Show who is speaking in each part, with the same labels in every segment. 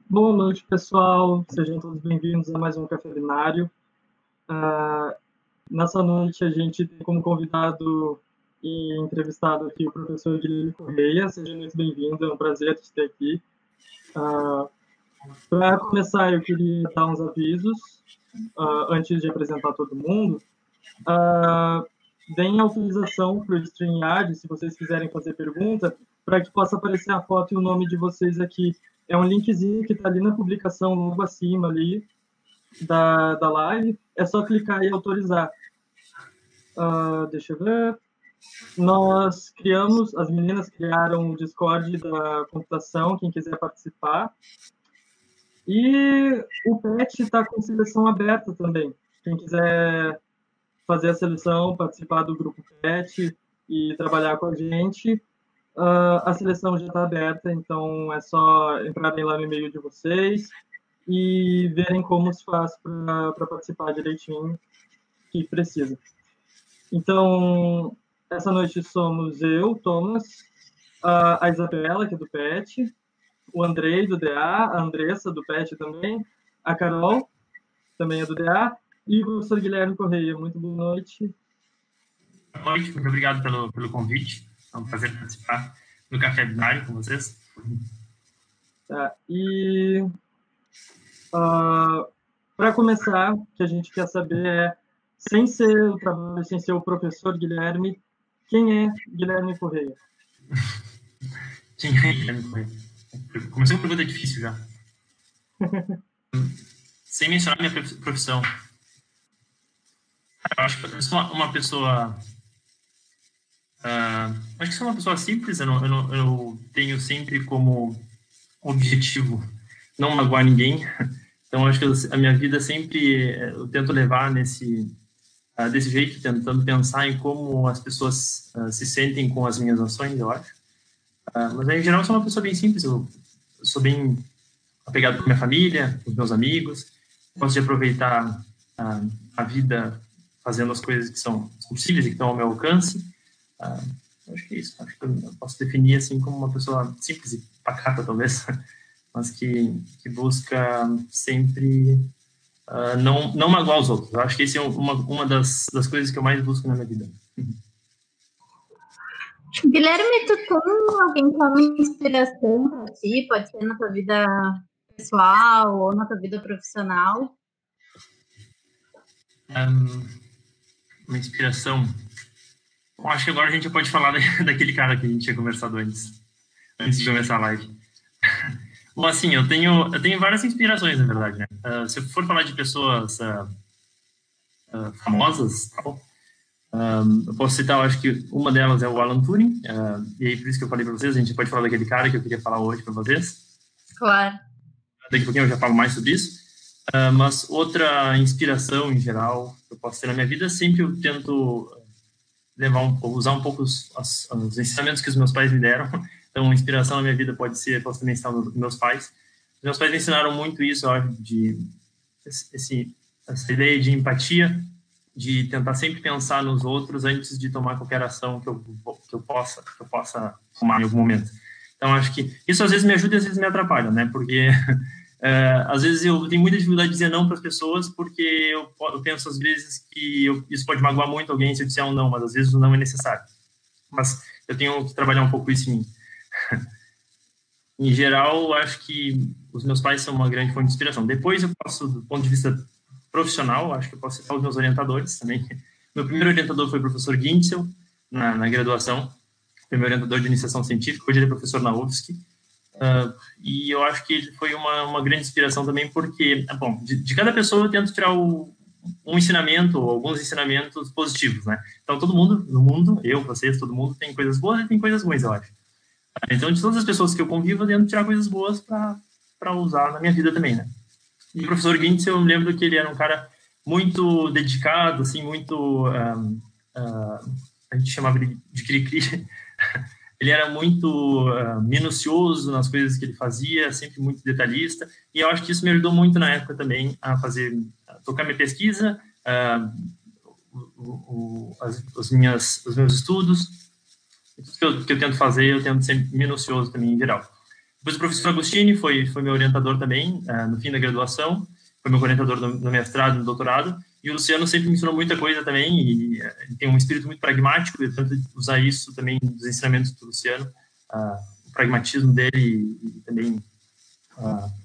Speaker 1: Boa noite, pessoal. Sejam todos bem-vindos a mais um Café Binário. Nessa noite, a gente tem como convidado e entrevistado aqui o professor Guilherme Correia. Seja muito bem-vindo, é um prazer te ter aqui. Para começar, eu queria dar uns avisos, antes de apresentar todo mundo. Deem autorização para o StreamYard, se vocês quiserem fazer pergunta, para que possa aparecer a foto e o nome de vocês aqui. É um linkzinho que está ali na publicação, logo acima ali da live. É só clicar e autorizar. Deixa eu ver. As meninas criaram o Discord da computação, quem quiser participar. E o PET está com seleção aberta também. Quem quiser fazer a seleção, participar do grupo PET e trabalhar com a gente, a seleção já está aberta, então é só entrarem lá no e-mail de vocês e verem como se faz para participar direitinho, que precisa. Então, essa noite somos eu, Thomas, a Isabela, que é do PET, o Andrei, do DA, a Andressa, do PET também, a Carol, também é do DA, e o professor Guilherme Correia. Muito boa noite.
Speaker 2: Boa noite, muito obrigado pelo convite. É um prazer participar do Café Binário com vocês.
Speaker 1: Para começar, o que a gente quer saber é, sem ser o trabalho, sem ser o professor Guilherme, quem é Guilherme Correia?
Speaker 2: Quem é Guilherme Correia? Começou uma pergunta difícil já. Sem mencionar minha profissão. Eu acho que eu sou uma pessoa... acho que sou uma pessoa simples. Eu tenho sempre como objetivo não magoar ninguém. Então, acho que a minha vida sempre eu tento levar desse jeito, tentando pensar em como as pessoas se sentem com as minhas ações, eu acho. Mas, em geral, eu sou uma pessoa bem simples. Eu sou bem apegado com a minha família, com os meus amigos. Gosto de aproveitar a vida fazendo as coisas que são possíveis e que estão ao meu alcance. Acho que é isso. Acho que eu posso definir assim como uma pessoa simples e pacata, talvez, mas que busca sempre não magoar os outros. Eu acho que esse é uma das coisas que eu mais busco na minha vida.
Speaker 3: Guilherme, tu tem alguém que é uma inspiração para ti? Pode ser na tua vida pessoal ou na tua vida profissional?
Speaker 2: Uma inspiração. Bom, acho que agora a gente pode falar daquele cara que a gente tinha conversado antes de começar a live. Bom, assim, eu tenho várias inspirações, na verdade, né? Se eu for falar de pessoas famosas, tal, eu posso citar, eu acho que uma delas é o Alan Turing, e aí por isso que eu falei para vocês, a gente pode falar daquele cara que eu queria falar hoje para vocês.
Speaker 3: Claro.
Speaker 2: Daqui a pouquinho eu já falo mais sobre isso. Mas outra inspiração, em geral, que eu posso ter na minha vida, sempre eu tento usar um pouco os ensinamentos que os meus pais me deram. Então, inspiração na minha vida posso também estar nos meus pais. Os meus pais me ensinaram muito isso, eu acho, essa ideia de empatia, de tentar sempre pensar nos outros antes de tomar qualquer ação que eu possa tomar em algum momento. Então, acho que isso às vezes me ajuda e às vezes me atrapalha, né? Porque às vezes eu tenho muita dificuldade de dizer não para as pessoas, porque eu penso às vezes que isso pode magoar muito alguém se eu disser um não, mas às vezes o não é necessário. Mas eu tenho que trabalhar um pouco isso em mim. Em geral, acho que os meus pais são uma grande fonte de inspiração. Depois eu posso, do ponto de vista profissional, acho que eu posso citar os meus orientadores também. Meu primeiro orientador foi o professor Gintzel, na graduação. Foi meu orientador de iniciação científica, hoje ele é professor na UFSC. E eu acho que ele foi uma grande inspiração também, porque, bom, de cada pessoa eu tento tirar um ensinamento, ou alguns ensinamentos positivos, né? Então, todo mundo no mundo, eu, vocês, todo mundo, tem coisas boas e tem coisas ruins, eu acho. Então, de todas as pessoas que eu convivo, eu tento tirar coisas boas para usar na minha vida também, né? E o professor Gintzel, eu me lembro que ele era um cara muito dedicado, assim, muito... a gente chamava ele de cri-cri. Ele era muito minucioso nas coisas que ele fazia, sempre muito detalhista, e eu acho que isso me ajudou muito na época também a tocar minha pesquisa, os meus estudos. Tudo que eu tento fazer, eu tento ser minucioso também, em geral. Depois o professor Agostini foi meu orientador também, no fim da graduação, foi meu orientador no mestrado e no doutorado, e o Luciano sempre me ensinou muita coisa também, e ele tem um espírito muito pragmático, eu tento usar isso também dos ensinamentos do Luciano, o pragmatismo dele, e também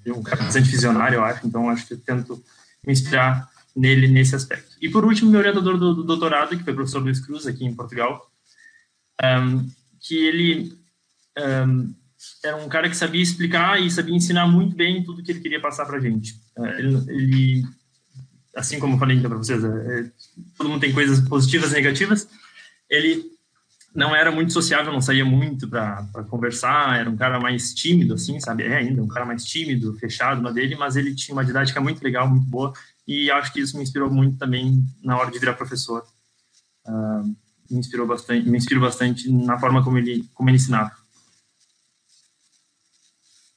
Speaker 2: um cara bastante visionário, eu acho, então acho que eu tento me inspirar nele nesse aspecto. E por último, meu orientador do doutorado, que foi o professor Luiz Cruz, aqui em Portugal, que ele era um cara que sabia explicar e sabia ensinar muito bem tudo que ele queria passar para a gente. Ele, assim como eu falei então para vocês, todo mundo tem coisas positivas e negativas, ele não era muito sociável, não saía muito para conversar, era um cara mais tímido, assim, sabe? Ainda um cara mais tímido, fechado na dele, mas ele tinha uma didática muito legal, muito boa, e acho que isso me inspirou muito também na hora de virar professor. Me inspirou bastante na forma como ele ensinava.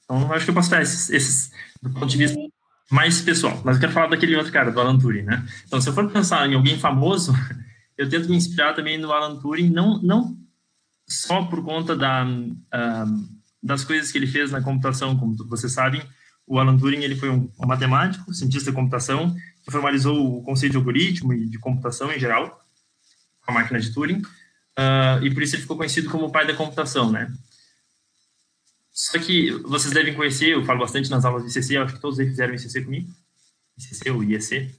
Speaker 2: Então, acho que eu posso dar esses do ponto de vista mais pessoal. Mas eu quero falar daquele outro cara, do Alan Turing, né? Então, se eu for pensar em alguém famoso, eu tento me inspirar também no Alan Turing, não só por conta das coisas que ele fez na computação. Como vocês sabem, o Alan Turing ele foi um matemático, cientista de computação, que formalizou o conceito de algoritmo e de computação em geral, a máquina de Turing, e por isso ele ficou conhecido como o pai da computação, né? Só que vocês devem conhecer, eu falo bastante nas aulas de ICC, eu acho que todos aí fizeram ICC comigo, ICC ou IEC,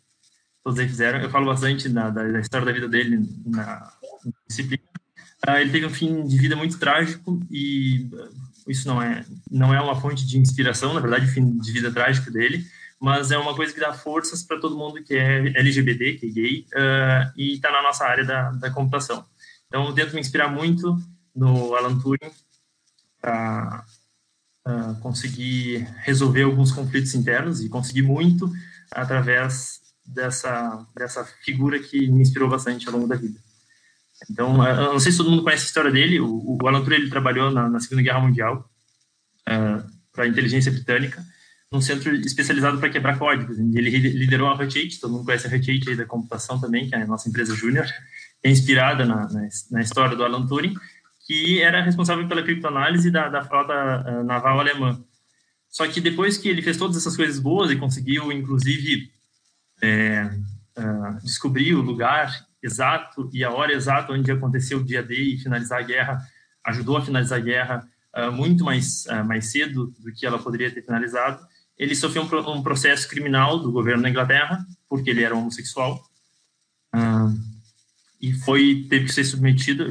Speaker 2: todos aí fizeram, eu falo bastante da história da vida dele na disciplina. Ele teve um fim de vida muito trágico e isso não é uma fonte de inspiração, na verdade, o fim de vida trágico dele, mas é uma coisa que dá forças para todo mundo que é LGBT, que é gay, e está na nossa área da computação. Então, eu tento me inspirar muito no Alan Turing para conseguir resolver alguns conflitos internos e conseguir muito através dessa figura que me inspirou bastante ao longo da vida. Então, eu não sei se todo mundo conhece a história dele. O Alan Turing ele trabalhou na Segunda Guerra Mundial para a inteligência britânica, num centro especializado para quebrar códigos. Ele liderou a Hut 8, todo mundo conhece a Hut 8 aí da computação também, que é a nossa empresa júnior, é inspirada na história do Alan Turing, que era responsável pela criptoanálise da frota naval alemã. Só que depois que ele fez todas essas coisas boas e conseguiu, inclusive, descobrir o lugar exato e a hora exata onde aconteceu o dia D e finalizar a guerra, ajudou a finalizar a guerra muito mais cedo do que ela poderia ter finalizado, ele sofreu um processo criminal do governo da Inglaterra, porque ele era homossexual, e teve que ser submetido,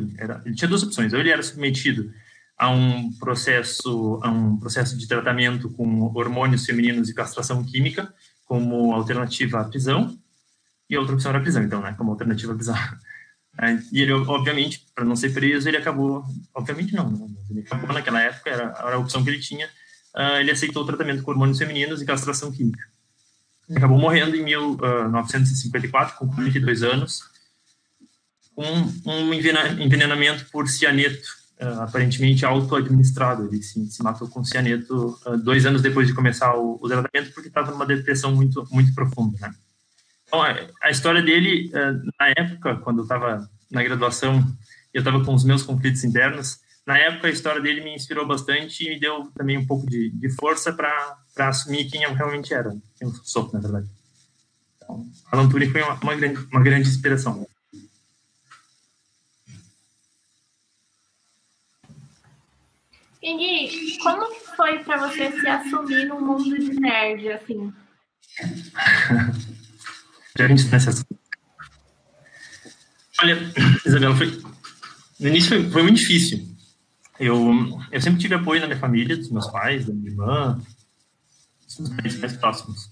Speaker 2: ele tinha duas opções, ou ele era submetido a um processo de tratamento com hormônios femininos e castração química, como alternativa à prisão, e a outra opção era a prisão, então, né, como alternativa à prisão. E ele, obviamente, para não ser preso, ele acabou, obviamente não, mas ele acabou naquela época, era a opção que ele tinha, ele aceitou o tratamento com hormônios femininos e castração química. Ele acabou morrendo em 1954, com 42 anos, com um envenenamento por cianeto, aparentemente auto-administrado. Ele se matou com cianeto 2 anos depois de começar o tratamento, porque estava numa depressão muito, muito profunda, né? Então, a história dele, na época, quando eu estava na graduação, eu estava com os meus conflitos internos, na época a história dele me inspirou bastante e me deu também um pouco de força para assumir quem eu realmente era, quem eu sou, na verdade. Então, Alan Turing foi uma grande inspiração.
Speaker 4: E Gui, como foi para você se assumir no mundo de nerd, assim?
Speaker 2: Já a gente nessa. Olha, Isabela, no início foi muito difícil. Eu sempre tive apoio na minha família, dos meus pais, da minha irmã, dos meus parentes mais próximos.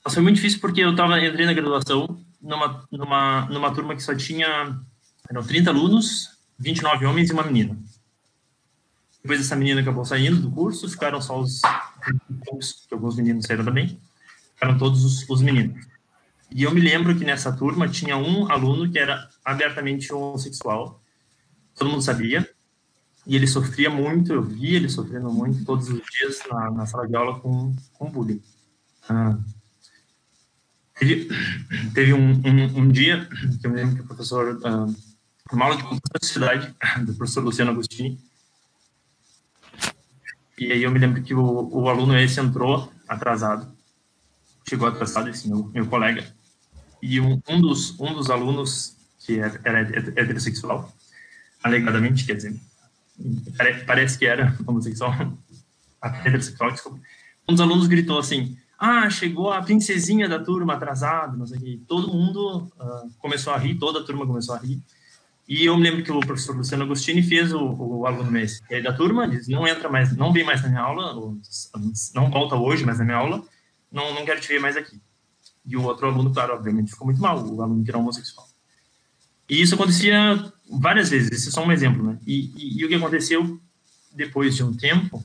Speaker 2: Mas foi muito difícil porque eu entrei na graduação numa turma que só eram 30 alunos, 29 homens e uma menina. Depois essa menina acabou saindo do curso, ficaram só que alguns meninos saíram também, ficaram todos os meninos. E eu me lembro que nessa turma tinha um aluno que era abertamente homossexual, todo mundo sabia, e ele sofria muito, eu via ele sofrendo muito todos os dias na sala de aula com bullying. Teve um dia que eu me lembro que o professor, uma aula de computação da sociedade, do professor Luciano Agostini, E aí eu me lembro que o aluno esse entrou atrasado, chegou atrasado, esse meu colega, e um dos alunos, que era heterossexual, alegadamente, quer dizer, parece que era homossexual, heterossexual, desculpa, um dos alunos gritou assim, chegou a princesinha da turma atrasada, não sei o que. Todo mundo começou a rir, toda a turma começou a rir. E eu me lembro que o professor Luciano Agostini fez o aluno esse da turma, diz, não entra mais, não vem mais na minha aula, não volta hoje mais na minha aula, não quero te ver mais aqui. E o outro aluno, claro, obviamente, ficou muito mal, o aluno que era homossexual. E isso acontecia várias vezes, esse é só um exemplo, né? E o que aconteceu depois de um tempo,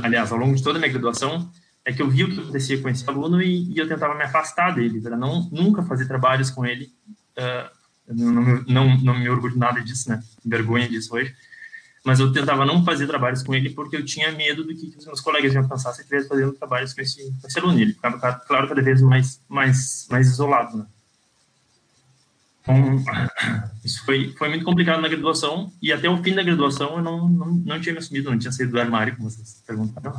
Speaker 2: aliás, ao longo de toda a minha graduação, é que eu vi o que acontecia com esse aluno e eu tentava me afastar dele, para nunca fazer trabalhos com ele. Não me orgulho nada disso, né? Vergonha disso hoje. Mas eu tentava não fazer trabalhos com ele porque eu tinha medo do que os meus colegas iam pensar se eu estivesse fazendo trabalhos com esse aluno. Ele ficava, claro, cada vez mais isolado, né? Então, isso foi muito complicado na graduação, e até o fim da graduação eu não tinha me assumido, não tinha saído do armário, como vocês perguntaram,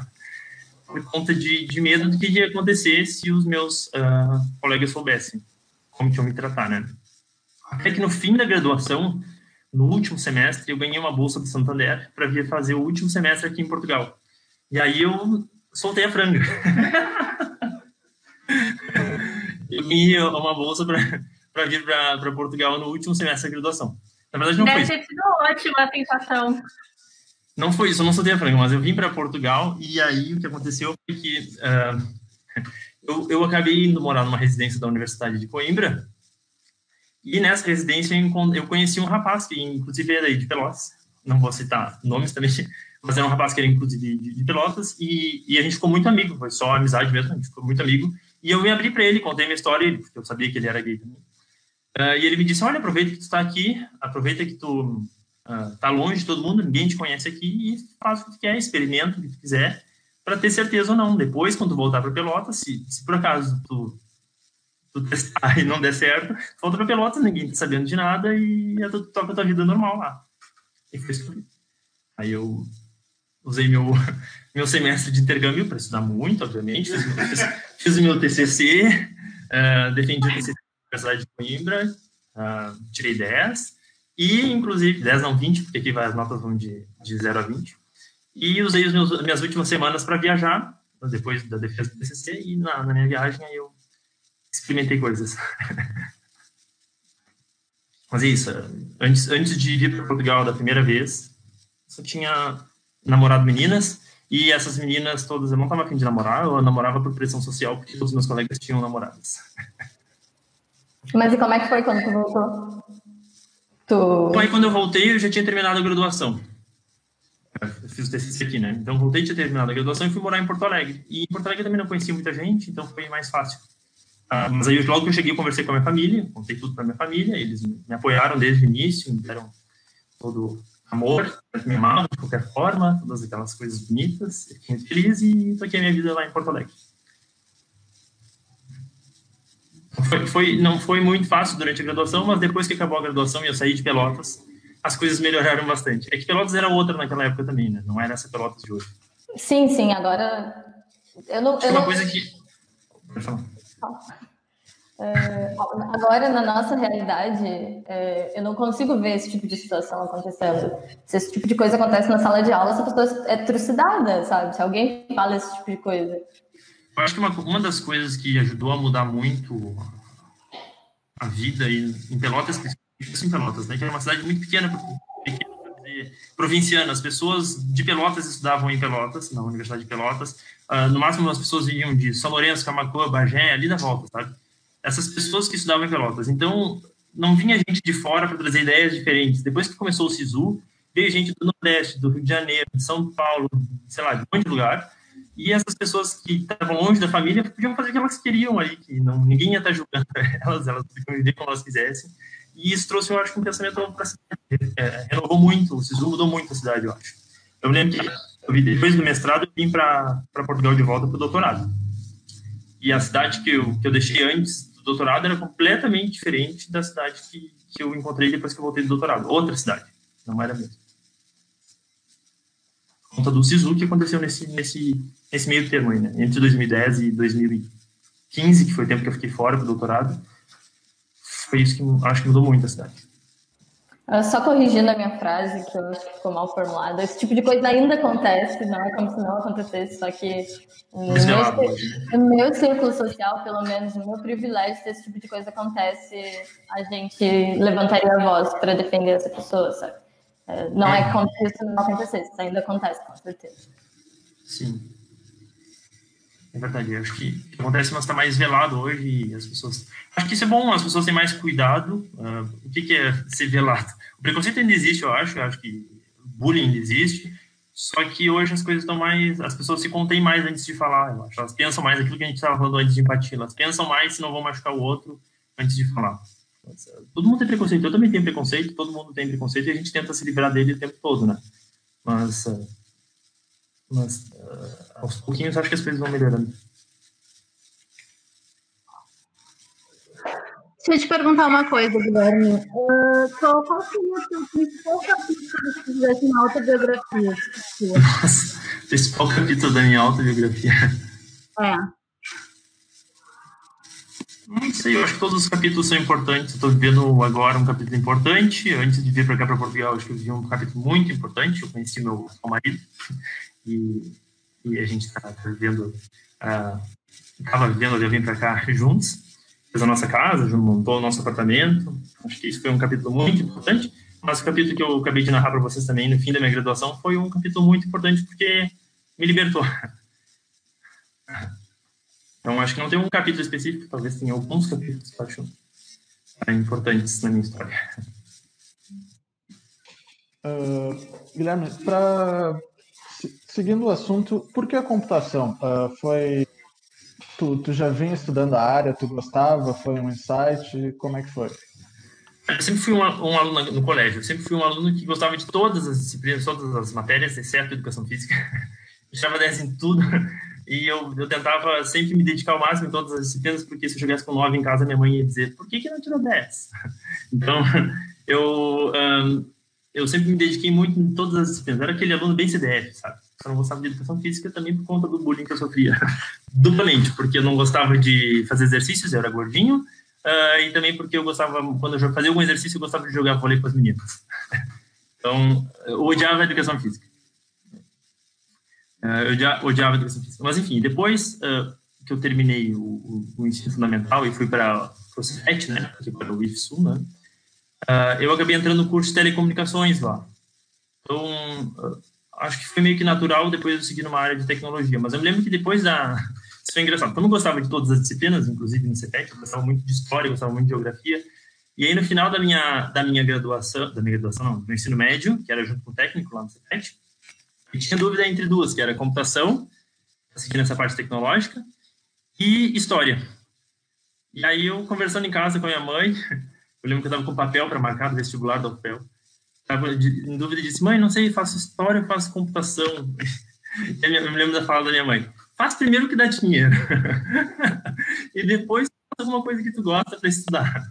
Speaker 2: por conta de medo do que ia acontecer se os meus colegas soubessem como que eu me tratar, né? Até que no fim da graduação, no último semestre, eu ganhei uma bolsa do Santander para vir fazer o último semestre aqui em Portugal. E aí eu soltei a franga. Eu ganhei uma bolsa para vir para Portugal no último semestre da graduação. Na verdade, não foi isso.
Speaker 4: Deve ter sido ótima a sensação.
Speaker 2: Não foi isso, eu não soltei a franga, mas eu vim para Portugal e aí o que aconteceu foi que eu acabei indo morar numa residência da Universidade de Coimbra. E nessa residência eu conheci um rapaz que, inclusive, era de Pelotas. Não vou citar nomes também, mas era um rapaz que era, inclusive, de Pelotas. E a gente ficou muito amigo, foi só amizade mesmo, a gente ficou muito amigo. E eu me abri para ele, contei minha história, porque eu sabia que ele era gay também. E ele me disse, olha, aproveita que tu está aqui, aproveita que tu está longe de todo mundo, ninguém te conhece aqui, e faz o que tu quer, experimenta o que tu quiser, para ter certeza ou não. Depois, quando tu voltar para Pelotas, se por acaso tu testar e não der certo, volta para Pelotas, ninguém tá sabendo de nada e tu toca a tua vida normal lá. E foi isso. Aí eu usei meu semestre de intercâmbio para estudar muito, obviamente, fiz o meu TCC, defendi o TCC na Universidade de Coimbra, tirei 10, e inclusive, 10 não, 20, porque aqui as notas vão de 0 a 20, e usei as minhas últimas semanas para viajar, depois da defesa do TCC, e na minha viagem aí eu experimentei coisas. Mas é isso. Antes de vir para Portugal da primeira vez, eu tinha namorado meninas, e essas meninas todas eu não estava a fim de namorar, eu namorava por pressão social, porque todos os meus colegas tinham namoradas.
Speaker 5: Mas e como é que foi quando tu voltou?
Speaker 2: Então, aí quando eu voltei, eu já tinha terminado a graduação. Eu fiz o TCC aqui, né? Então, voltei, tinha terminado a graduação e fui morar em Porto Alegre. E em Porto Alegre eu também não conhecia muita gente, então foi mais fácil. Mas aí, logo que eu cheguei, eu conversei com a minha família, contei tudo para minha família, eles me apoiaram desde o início, me deram todo amor, me amavam de qualquer forma, todas aquelas coisas bonitas. Eu fiquei muito feliz e toquei a minha vida lá em Porto Alegre. Não foi muito fácil durante a graduação, mas depois que acabou a graduação e eu saí de Pelotas, as coisas melhoraram bastante. É que Pelotas era outra naquela época também, né? Não era essa Pelotas de hoje.
Speaker 5: Sim, agora...
Speaker 2: Uma coisa que... Pode falar.
Speaker 5: Agora, na nossa realidade, eu não consigo ver esse tipo de situação acontecendo. Se esse tipo de coisa acontece na sala de aula, essa pessoa é trucidada, sabe? Se alguém fala esse tipo de coisa.
Speaker 2: Eu acho que uma das coisas que ajudou a mudar muito a vida em Pelotas, principalmente em Pelotas, né? Que é uma cidade muito pequena, provinciana. As pessoas de Pelotas estudavam em Pelotas, na Universidade de Pelotas. No máximo, as pessoas vinham de São Lourenço, Camaquã, Bagé, ali da volta, sabe? Essas pessoas que estudavam em Pelotas. Então, não vinha gente de fora para trazer ideias diferentes. Depois que começou o SISU, veio gente do Nordeste, do Rio de Janeiro, de São Paulo, sei lá, de um monte de lugar. E essas pessoas que estavam longe da família podiam fazer o que elas queriam ali, que ninguém ia estar julgando elas podiam viver como elas quisessem. E isso trouxe, eu acho, um pensamento novo para a cidade. Renovou muito, o SISU mudou muito a cidade, eu acho. Eu me lembro que depois do mestrado eu vim para Portugal de volta para o doutorado. E a cidade que eu deixei antes do doutorado era completamente diferente da cidade que eu encontrei depois que eu voltei do doutorado. Outra cidade, não era a mesma. conta do SISU, que aconteceu nesse meio termo aí, né? Entre 2010 e 2015, que foi o tempo que eu fiquei fora pro doutorado. Foi isso que acho que mudou muito a cidade.
Speaker 5: Só corrigindo a minha frase, que eu acho que ficou mal formulada, esse tipo de coisa ainda acontece, não é como se não acontecesse, só que no meu círculo social, pelo menos, no meu privilégio, se esse tipo de coisa acontece, a gente levantaria a voz para defender essa pessoa, sabe? Não é como se isso não acontecesse, isso ainda acontece, com certeza.
Speaker 2: Sim. É verdade, eu acho que acontece, mas está mais velado hoje e as pessoas... Acho que isso é bom, as pessoas têm mais cuidado. O que é ser velado? O preconceito ainda existe, eu acho que bullying ainda existe, só que hoje as coisas estão mais... As pessoas se contêm mais antes de falar, eu acho. Elas pensam mais aquilo que a gente estava falando antes de empatia, elas pensam mais se não vão machucar o outro antes de falar. Todo mundo tem preconceito, eu também tenho preconceito, todo mundo tem preconceito e a gente tenta se livrar dele o tempo todo, né? Mas aos pouquinhos acho que as coisas vão melhorando.
Speaker 3: Deixa eu te perguntar uma coisa, Guilherme. Qual seria o seu principal capítulo que fizesse na autobiografia?
Speaker 2: Nossa, principal capítulo da minha autobiografia. Não sei, eu acho que todos os capítulos são importantes. Eu estou vivendo agora um capítulo importante. Antes de vir para cá, para Portugal, acho que eu vivi um capítulo muito importante. Eu conheci meu marido e a gente estava vivendo ali, eu vim para cá juntos. Fez a nossa casa, montou o nosso apartamento. Acho que isso foi um capítulo muito importante. Mas o capítulo que eu acabei de narrar para vocês também, no fim da minha graduação, foi um capítulo muito importante porque me libertou. Então, acho que não tem um capítulo específico, talvez tenha alguns capítulos que eu acho importantes na minha história.
Speaker 6: Guilherme, seguindo o assunto, por que a computação? Tu já vinha estudando a área, tu gostava, foi um insight, como é que foi?
Speaker 2: Eu sempre fui um aluno no colégio, eu sempre fui um aluno que gostava de todas as disciplinas, todas as matérias, exceto educação física. Eu tirava 10 em tudo e eu tentava sempre me dedicar ao máximo em todas as disciplinas, porque se eu chegasse com 9 em casa, minha mãe ia dizer, por que não tirou 10? Então, eu sempre me dediquei muito em todas as disciplinas. Eu era aquele aluno bem CDF, sabe? Eu não gostava de educação física também por conta do bullying que eu sofria. Duplamente, porque eu não gostava de fazer exercícios, eu era gordinho, e também porque eu gostava, quando eu fazia algum exercício, eu gostava de jogar vôlei com as meninas. Então, eu odiava a educação física. Eu odiava a educação física. Mas, enfim, depois que eu terminei o ensino fundamental e fui para o CET, né, que era o IFSU, né, eu acabei entrando no curso de telecomunicações lá. Então, acho que foi meio que natural depois eu seguir numa área de tecnologia. Mas eu me lembro que depois isso foi engraçado. Eu não gostava de todas as disciplinas, inclusive no CETEC, eu gostava muito de história, eu gostava muito de geografia. E aí, no final da minha graduação, do ensino médio, que era junto com o técnico lá no CETEC, eu tinha dúvida entre duas, que era computação, seguindo essa parte tecnológica, e história. E aí, eu conversando em casa com a minha mãe, eu lembro que eu estava com papel para marcar do vestibular da UFPEL. Estava em dúvida e disse, mãe, não sei, faço história ou faço computação? E eu me lembro da fala da minha mãe, faz primeiro o que dá dinheiro. E depois faz alguma coisa que tu gosta para estudar.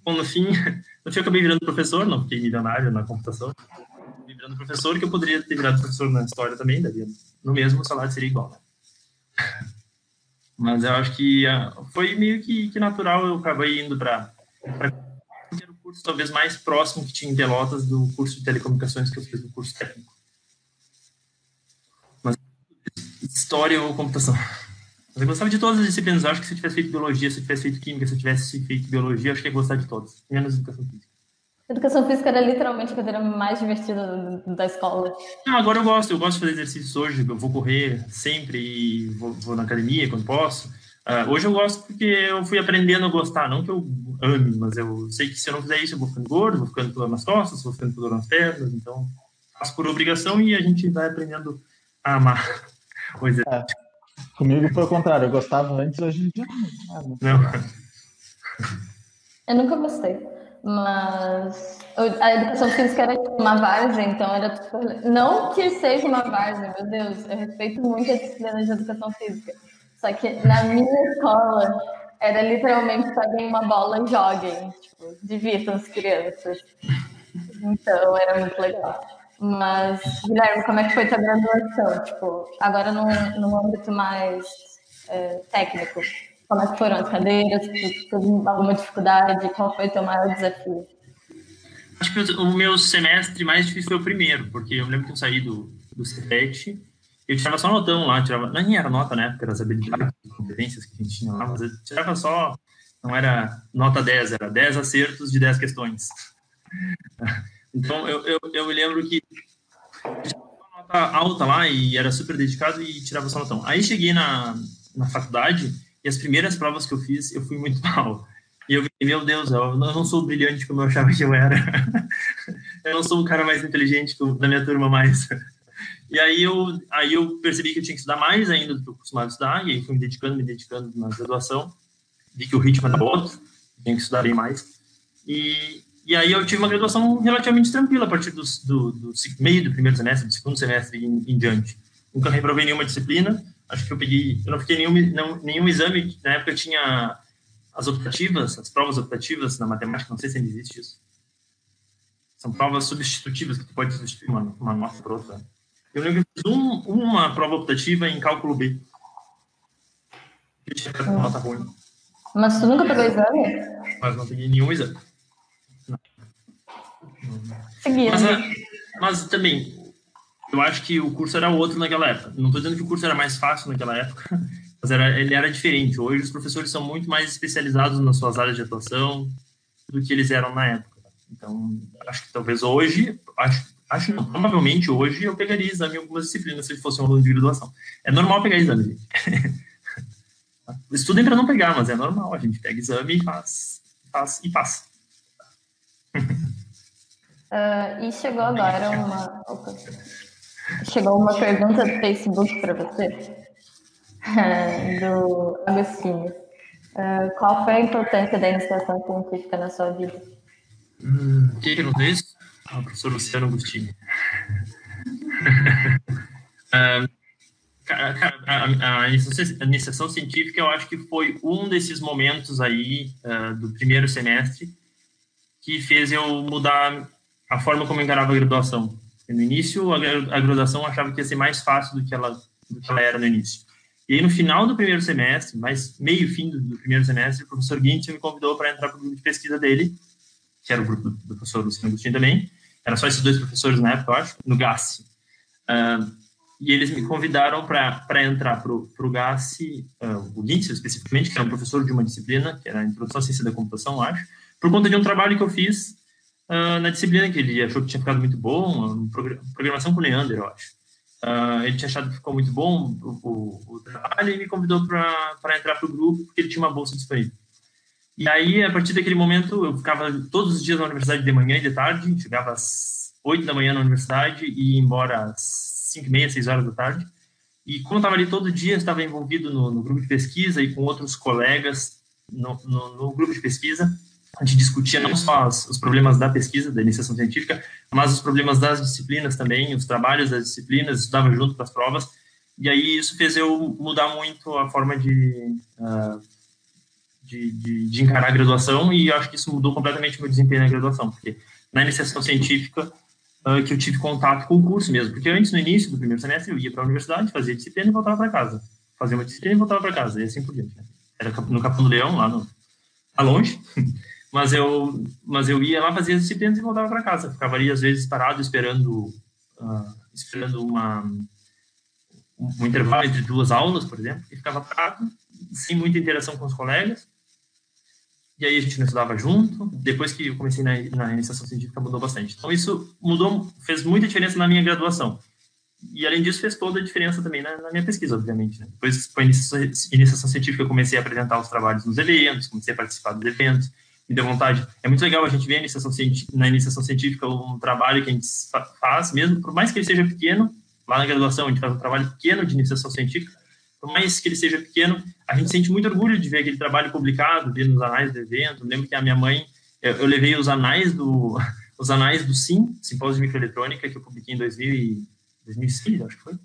Speaker 2: Bom, no fim, eu acabei virando professor, não fiquei milionário na computação. Acabei virando professor, que eu poderia ter virado professor na história também, daria no mesmo, o salário seria igual. Né? Mas eu acho que foi meio que natural, eu acabei indo para o curso talvez mais próximo que tinha em Pelotas do curso de telecomunicações que eu fiz no curso técnico. Mas história ou computação? Mas eu gostava de todas as disciplinas. Eu acho que se eu tivesse feito biologia, se eu tivesse feito química, se eu tivesse feito biologia, eu acho que ia gostar de todas, menos educação física.
Speaker 5: Educação física era literalmente a cadeira mais divertida da escola.
Speaker 2: Não, agora eu gosto de fazer exercícios hoje, eu vou correr sempre e vou na academia quando posso. Hoje eu gosto porque eu fui aprendendo a gostar, não que eu ame, mas eu sei que se eu não fizer isso eu vou ficando gordo, vou ficando com dor nas costas, vou ficando com dor nas pernas, então faço por obrigação e a gente vai aprendendo a amar o exercício.
Speaker 6: Comigo foi o contrário, eu gostava antes, hoje em dia
Speaker 2: não.
Speaker 5: Eu nunca gostei, mas a educação física era uma várzea, então era tudo... Não que seja uma várzea, meu Deus, eu respeito muito a disciplina de educação física. Só que na minha escola era literalmente peguem uma bola e joguem, tipo, divirtam as crianças. Então era muito legal. Mas, Guilherme, como é que foi tua graduação? Tipo, agora num âmbito mais técnico, como é que foram as cadeiras? Tu teve alguma dificuldade? Qual foi o teu maior desafio?
Speaker 2: Acho que o meu semestre mais difícil foi o primeiro, porque eu lembro que eu saí do Cefet, eu tirava só notão lá, nem era nota na época, era as habilidades, as competências que a gente tinha lá, mas eu tirava só, não era nota 10, era 10 acertos de 10 questões. Então, eu me lembro que eu tirava uma nota alta lá e era super dedicado e tirava só notão. Aí cheguei na faculdade e as primeiras provas que eu fiz, eu fui muito mal. E eu vi, meu Deus, eu não sou brilhante como eu achava que eu era. Eu não sou o cara mais inteligente da minha turma mais. E aí eu percebi que eu tinha que estudar mais ainda do que eu costumava estudar, e aí fui me dedicando na graduação. Vi que o ritmo era outro, tinha que estudar bem mais. E aí eu tive uma graduação relativamente tranquila a partir do meio do primeiro semestre, do segundo semestre em diante. Nunca reprovei nenhuma disciplina, acho que eu não fiquei nenhum exame. Na época eu tinha as optativas, as provas optativas na matemática, não sei se ainda existe isso. São provas substitutivas que tu pode substituir uma nota por outra. Eu lembro que fiz uma prova optativa em cálculo B. Eu tinha uma nota ruim.
Speaker 5: Mas tu nunca pegou exame?
Speaker 2: Mas não peguei nenhum exame. Mas também, eu acho que o curso era outro naquela época. Não estou dizendo que o curso era mais fácil naquela época, mas ele era diferente. Hoje os professores são muito mais especializados nas suas áreas de atuação do que eles eram na época. Então, acho que talvez hoje, não, provavelmente hoje eu pegaria exame em algumas disciplinas se fosse um aluno de graduação. É normal pegar exame, gente. Estudem para não pegar, mas é normal. A gente pega exame e faz e passa.
Speaker 5: E chegou agora uma pergunta do Facebook para você, do Agostinho. Qual foi a importância da iniciação científica na sua vida?
Speaker 2: Quem perguntou isso? O professor Luciano Agostinho. A iniciação científica, eu acho que foi um desses momentos aí do primeiro semestre que fez eu mudar a forma como eu encarava a graduação. No início, a graduação eu achava que ia ser mais fácil do que ela era no início. E aí, no final do primeiro semestre, fim do primeiro semestre, o professor Guintzel me convidou para entrar para o grupo de pesquisa dele, que era o grupo do professor Luciano Agostinho também. Era só esses dois professores na época, eu acho, no GASSE. E eles me convidaram para entrar para o GASSE, o Guintzel especificamente, que era um professor de uma disciplina, que era a Introdução à Ciência da Computação, eu acho, por conta de um trabalho que eu fiz na disciplina, que ele achou que tinha ficado muito bom, programação com Leander, eu acho. Ele tinha achado que ficou muito bom o trabalho e me convidou para entrar para o grupo, porque ele tinha uma bolsa disponível. E aí, a partir daquele momento, eu ficava todos os dias na universidade de manhã e de tarde, chegava às 8 da manhã na universidade e ia embora às 5h30, 6 horas da tarde. E como eu estava ali todo dia, estava envolvido no grupo de pesquisa e com outros colegas no grupo de pesquisa. A gente discutia não só os problemas da pesquisa, da iniciação científica, mas os problemas das disciplinas também, os trabalhos das disciplinas, estudava junto para as provas. E aí isso fez eu mudar muito a forma de encarar a graduação, e eu acho que isso mudou completamente o meu desempenho na graduação, porque na iniciação científica que eu tive contato com o curso mesmo, porque antes, no início do primeiro semestre, eu ia para a universidade, fazia disciplina e voltava para casa. Fazia uma disciplina e voltava para casa, e assim por diante. Né? Era no Capão do Leão, lá longe, mas eu ia lá, fazia as disciplinas e voltava para casa. Ficava ali, às vezes, parado, esperando um intervalo entre duas aulas, por exemplo, e ficava parado, sem muita interação com os colegas. E aí a gente não estudava junto. Depois que eu comecei na iniciação científica, mudou bastante. Então isso fez muita diferença na minha graduação. E além disso, fez toda a diferença também na minha pesquisa, obviamente. Né? Depois, com a iniciação científica, eu comecei a apresentar os trabalhos nos eventos, comecei a participar dos eventos, me deu vontade. É muito legal a gente ver na iniciação científica um trabalho que a gente faz, mesmo, por mais que ele seja pequeno. Lá na graduação, a gente faz um trabalho pequeno de iniciação científica. Por mais que ele seja pequeno, a gente sente muito orgulho de ver aquele trabalho publicado, ver nos anais do evento. Eu lembro que a minha mãe, eu levei os anais do SIM, Simpósio de Microeletrônica, que eu publiquei em 2006, acho que foi.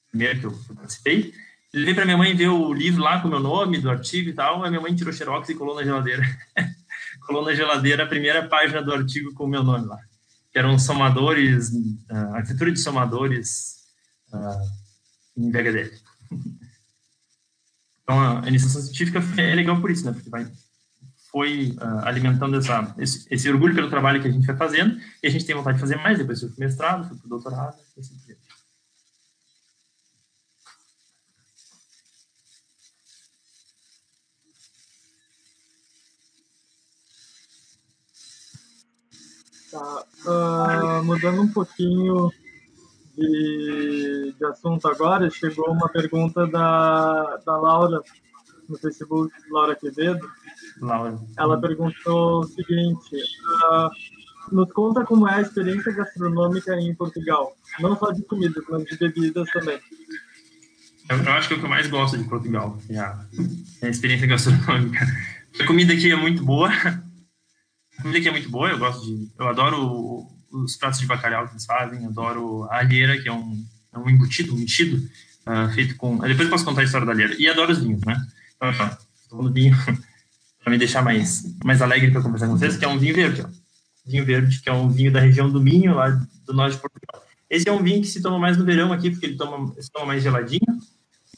Speaker 2: Primeiro que eu participei. Eu levei para minha mãe ver o livro lá com o meu nome, do artigo e tal. A minha mãe tirou xerox e colou na geladeira. Colou na geladeira a primeira página do artigo com o meu nome lá. que eram somadores, arquitetura de somadores em VHDL. Então, a iniciação científica é legal por isso, né? Porque foi alimentando esse orgulho pelo trabalho que a gente vai fazendo, e a gente tem vontade de fazer mais. Depois fui para o mestrado, fui para o doutorado, e assim por diante.
Speaker 1: Tá. Mudando um pouquinho de assunto agora, chegou uma pergunta da Laura no Facebook, Laura Quevedo.
Speaker 2: Laura.
Speaker 1: Ela perguntou o seguinte: nos conta como é a experiência gastronômica em Portugal, não só de comidas, mas de bebidas também.
Speaker 2: Eu acho que é o que eu mais gosto de Portugal, é a experiência gastronômica. A comida aqui é muito boa. Eu adoro os pratos de bacalhau que eles fazem, adoro a alheira, que é um embutido, um mexido, feito com... Depois eu posso contar a história da alheira. E adoro os vinhos, né? Então, estou falando vinho para me deixar mais alegre para conversar com vocês, que é um vinho verde. Ó. Vinho verde, que é um vinho da região do Minho, lá do norte de Portugal. Esse é um vinho que se toma mais no verão aqui, porque ele se toma mais geladinho.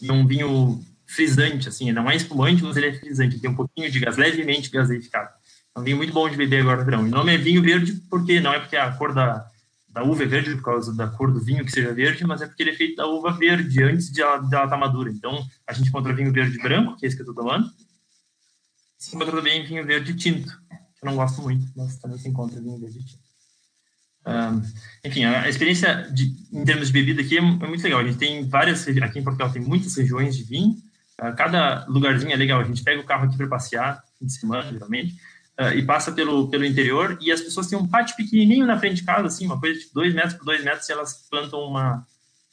Speaker 2: E é um vinho frisante, assim, não é espumante, mas ele é frisante. Tem um pouquinho de gás, levemente gaseificado. É um vinho muito bom de beber agora no verão. E o nome é vinho verde porque não é porque a cor da uva é verde por causa da cor do vinho que seja verde, mas é porque ele é feito da uva verde antes de ela estar madura. Então, a gente encontra vinho verde branco, que é esse que eu estou tomando. Se encontra também vinho verde tinto, que eu não gosto muito, mas também se encontra vinho verde tinto. Enfim, a experiência em termos de bebida aqui é muito legal. A gente tem aqui em Portugal tem muitas regiões de vinho. Cada lugarzinho é legal. A gente pega o carro aqui para passear, fim de semana, geralmente. E passa pelo interior, e as pessoas têm um pátio pequenininho na frente de casa, assim, uma coisa de 2 metros por 2 metros, e elas plantam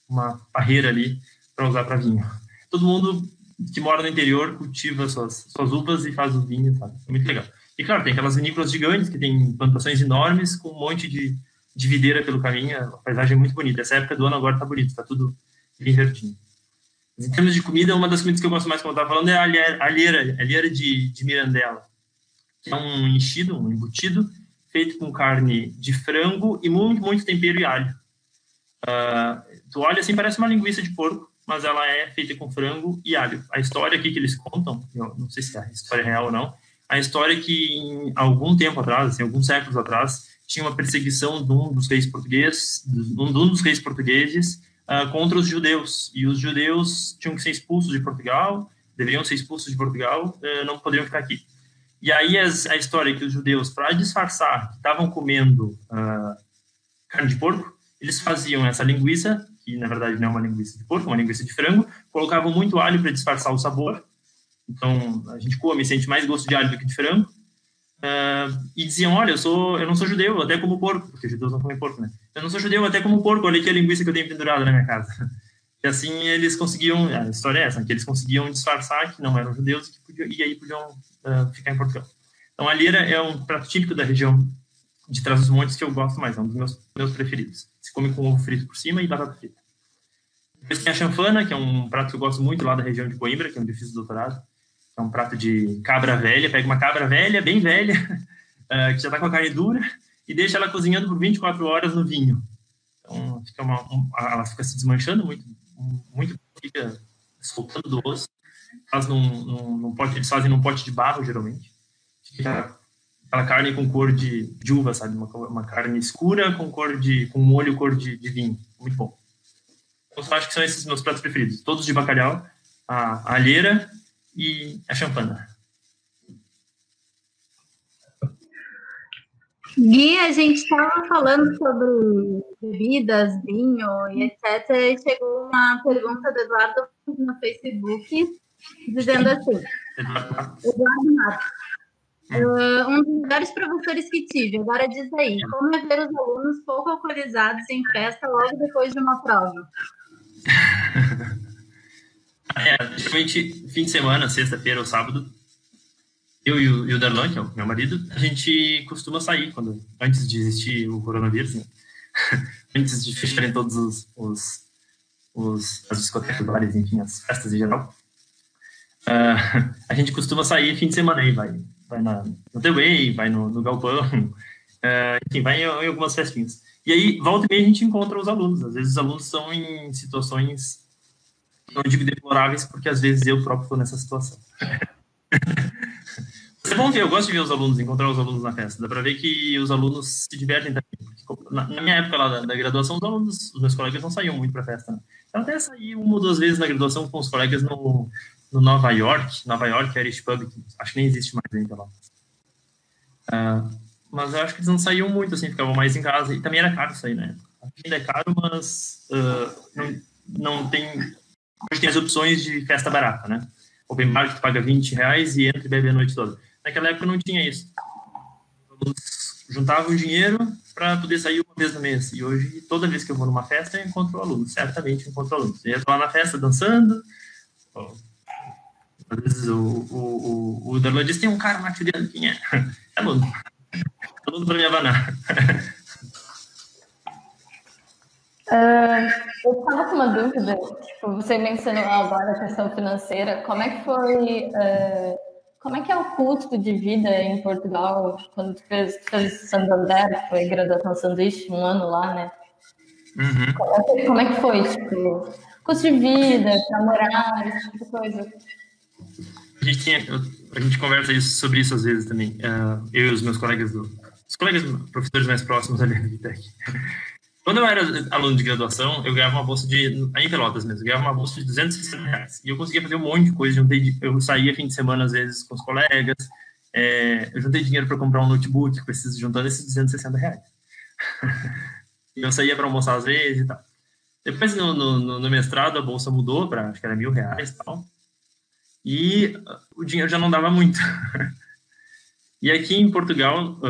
Speaker 2: uma parreira ali para usar para vinho. Todo mundo que mora no interior cultiva suas uvas e faz o vinho, sabe? É muito legal. E claro, tem aquelas vinícolas gigantes que tem plantações enormes com um monte de videira pelo caminho, a paisagem é muito bonita. Essa época do ano agora tá bonito, tá tudo bem verdinho. Mas em termos de comida, uma das comidas que eu gosto mais, como eu estava falando, é a alheira de Mirandela, que é um enchido, um embutido, feito com carne de frango e muito, muito tempero e alho. Tu olha assim, parece uma linguiça de porco, mas ela é feita com frango e alho. A história aqui que eles contam, eu não sei se é a história real ou não, a história é que em algum tempo atrás, assim, alguns séculos atrás, tinha uma perseguição de um dos reis portugueses contra os judeus. E os judeus tinham que ser expulsos de Portugal, deveriam ser expulsos de Portugal, não poderiam ficar aqui. E aí a história é que os judeus, para disfarçar que estavam comendo carne de porco, eles faziam essa linguiça, que na verdade não é uma linguiça de porco, é uma linguiça de frango, colocavam muito alho para disfarçar o sabor. Então, a gente come e sente mais gosto de alho do que de frango. E diziam, olha, eu não sou judeu, eu até como porco, porque os judeus não comem porco, né? Eu não sou judeu, eu até como porco, olha aqui a linguiça que eu tenho pendurada na minha casa. E assim eles conseguiam, a história é essa, que eles conseguiam disfarçar que não eram judeus e aí podiam ficar em Portugal. Então, a alheira é um prato típico da região de Trás-os-Montes que eu gosto mais, é um dos meus preferidos. Se come com ovo frito por cima e batata frita. Depois tem a chanfana, que é um prato que eu gosto muito lá da região de Coimbra, que é onde eu fiz o doutorado. É um prato de cabra velha, pega uma cabra velha, bem velha, que já está com a carne dura, e deixa ela cozinhando por 24 horas no vinho. Então, ela fica se desmanchando muito, fica soltando do osso. Faz num pote, eles fazem num pote de barro, geralmente. Fica aquela carne com cor de uva, sabe? Uma carne escura com molho cor de vinho. Muito bom. Então, eu acho que são esses meus pratos preferidos. Todos de bacalhau, a alheira e a champana.
Speaker 3: Gui, a gente estava falando sobre bebidas, vinho e etc. E chegou uma pergunta do Eduardo no Facebook, dizendo assim: Eduardo Matos, um dos melhores professores que tive, agora diz aí, como é ver os alunos pouco alcoolizados em festa logo depois de uma prova?
Speaker 2: Geralmente, fim de semana, sexta-feira ou sábado, eu e o Darlan, que é o meu marido, a gente costuma sair antes de existir o coronavírus, né? Antes de fecharem todos as discotecas, bares, enfim, as festas em geral. A gente costuma sair fim de semana aí, vai no The Way, vai no Galpão, Enfim, vai em algumas festinhas. E aí, volta e meia, a gente encontra os alunos. Às vezes os alunos estão em situações, não digo deploráveis, porque às vezes eu próprio estou nessa situação. É bom ver, eu gosto de ver os alunos, encontrar os alunos na festa. Dá para ver que os alunos se divertem também. Na minha época lá da graduação, os meus colegas não saíam muito para festa, né? Eu até saí 1 ou 2 vezes na graduação com os colegas no Nova York Irish Pub, que acho que nem existe mais ainda lá. Mas eu acho que eles não saíam muito, assim, ficavam mais em casa. E também era caro sair, né? Ainda é caro, mas não tem... Hoje tem as opções de festa barata, né? Open bar que tu paga R$20 e entra e bebe a noite toda. Naquela época não tinha isso. Eles juntavam dinheiro para poder sair uma vez no mês. E hoje, toda vez que eu vou numa festa, eu encontro alunos. Certamente encontro alunos. Eu ia lá na festa dançando. Às vezes o Darlan diz, tem um cara matilhando. Quem é? É aluno. Aluno para me abanar.
Speaker 5: Eu estava com uma dúvida, tipo, você mencionou agora a questão financeira, como é que foi, como é que é o custo de vida em Portugal, quando tu fez Santander, foi graduação sanduíche, 1 ano lá, né?
Speaker 2: Uhum.
Speaker 5: Como é que foi, tipo, custo de vida, para morar, esse tipo de coisa?
Speaker 2: A gente conversa sobre isso às vezes também, eu e os meus colegas, professores mais próximos ali do ITEC. Quando eu era aluno de graduação, eu ganhava uma bolsa em Pelotas mesmo, eu ganhava uma bolsa de R$260. E eu conseguia fazer um monte de coisa. Eu saía fim de semana, às vezes, com os colegas. Eu juntei dinheiro para comprar um notebook, juntando esses R$260. E eu saía para almoçar às vezes e tal. Depois, no mestrado, a bolsa mudou para, acho que era R$1.000 e tal. E o dinheiro já não dava muito. E aqui em Portugal,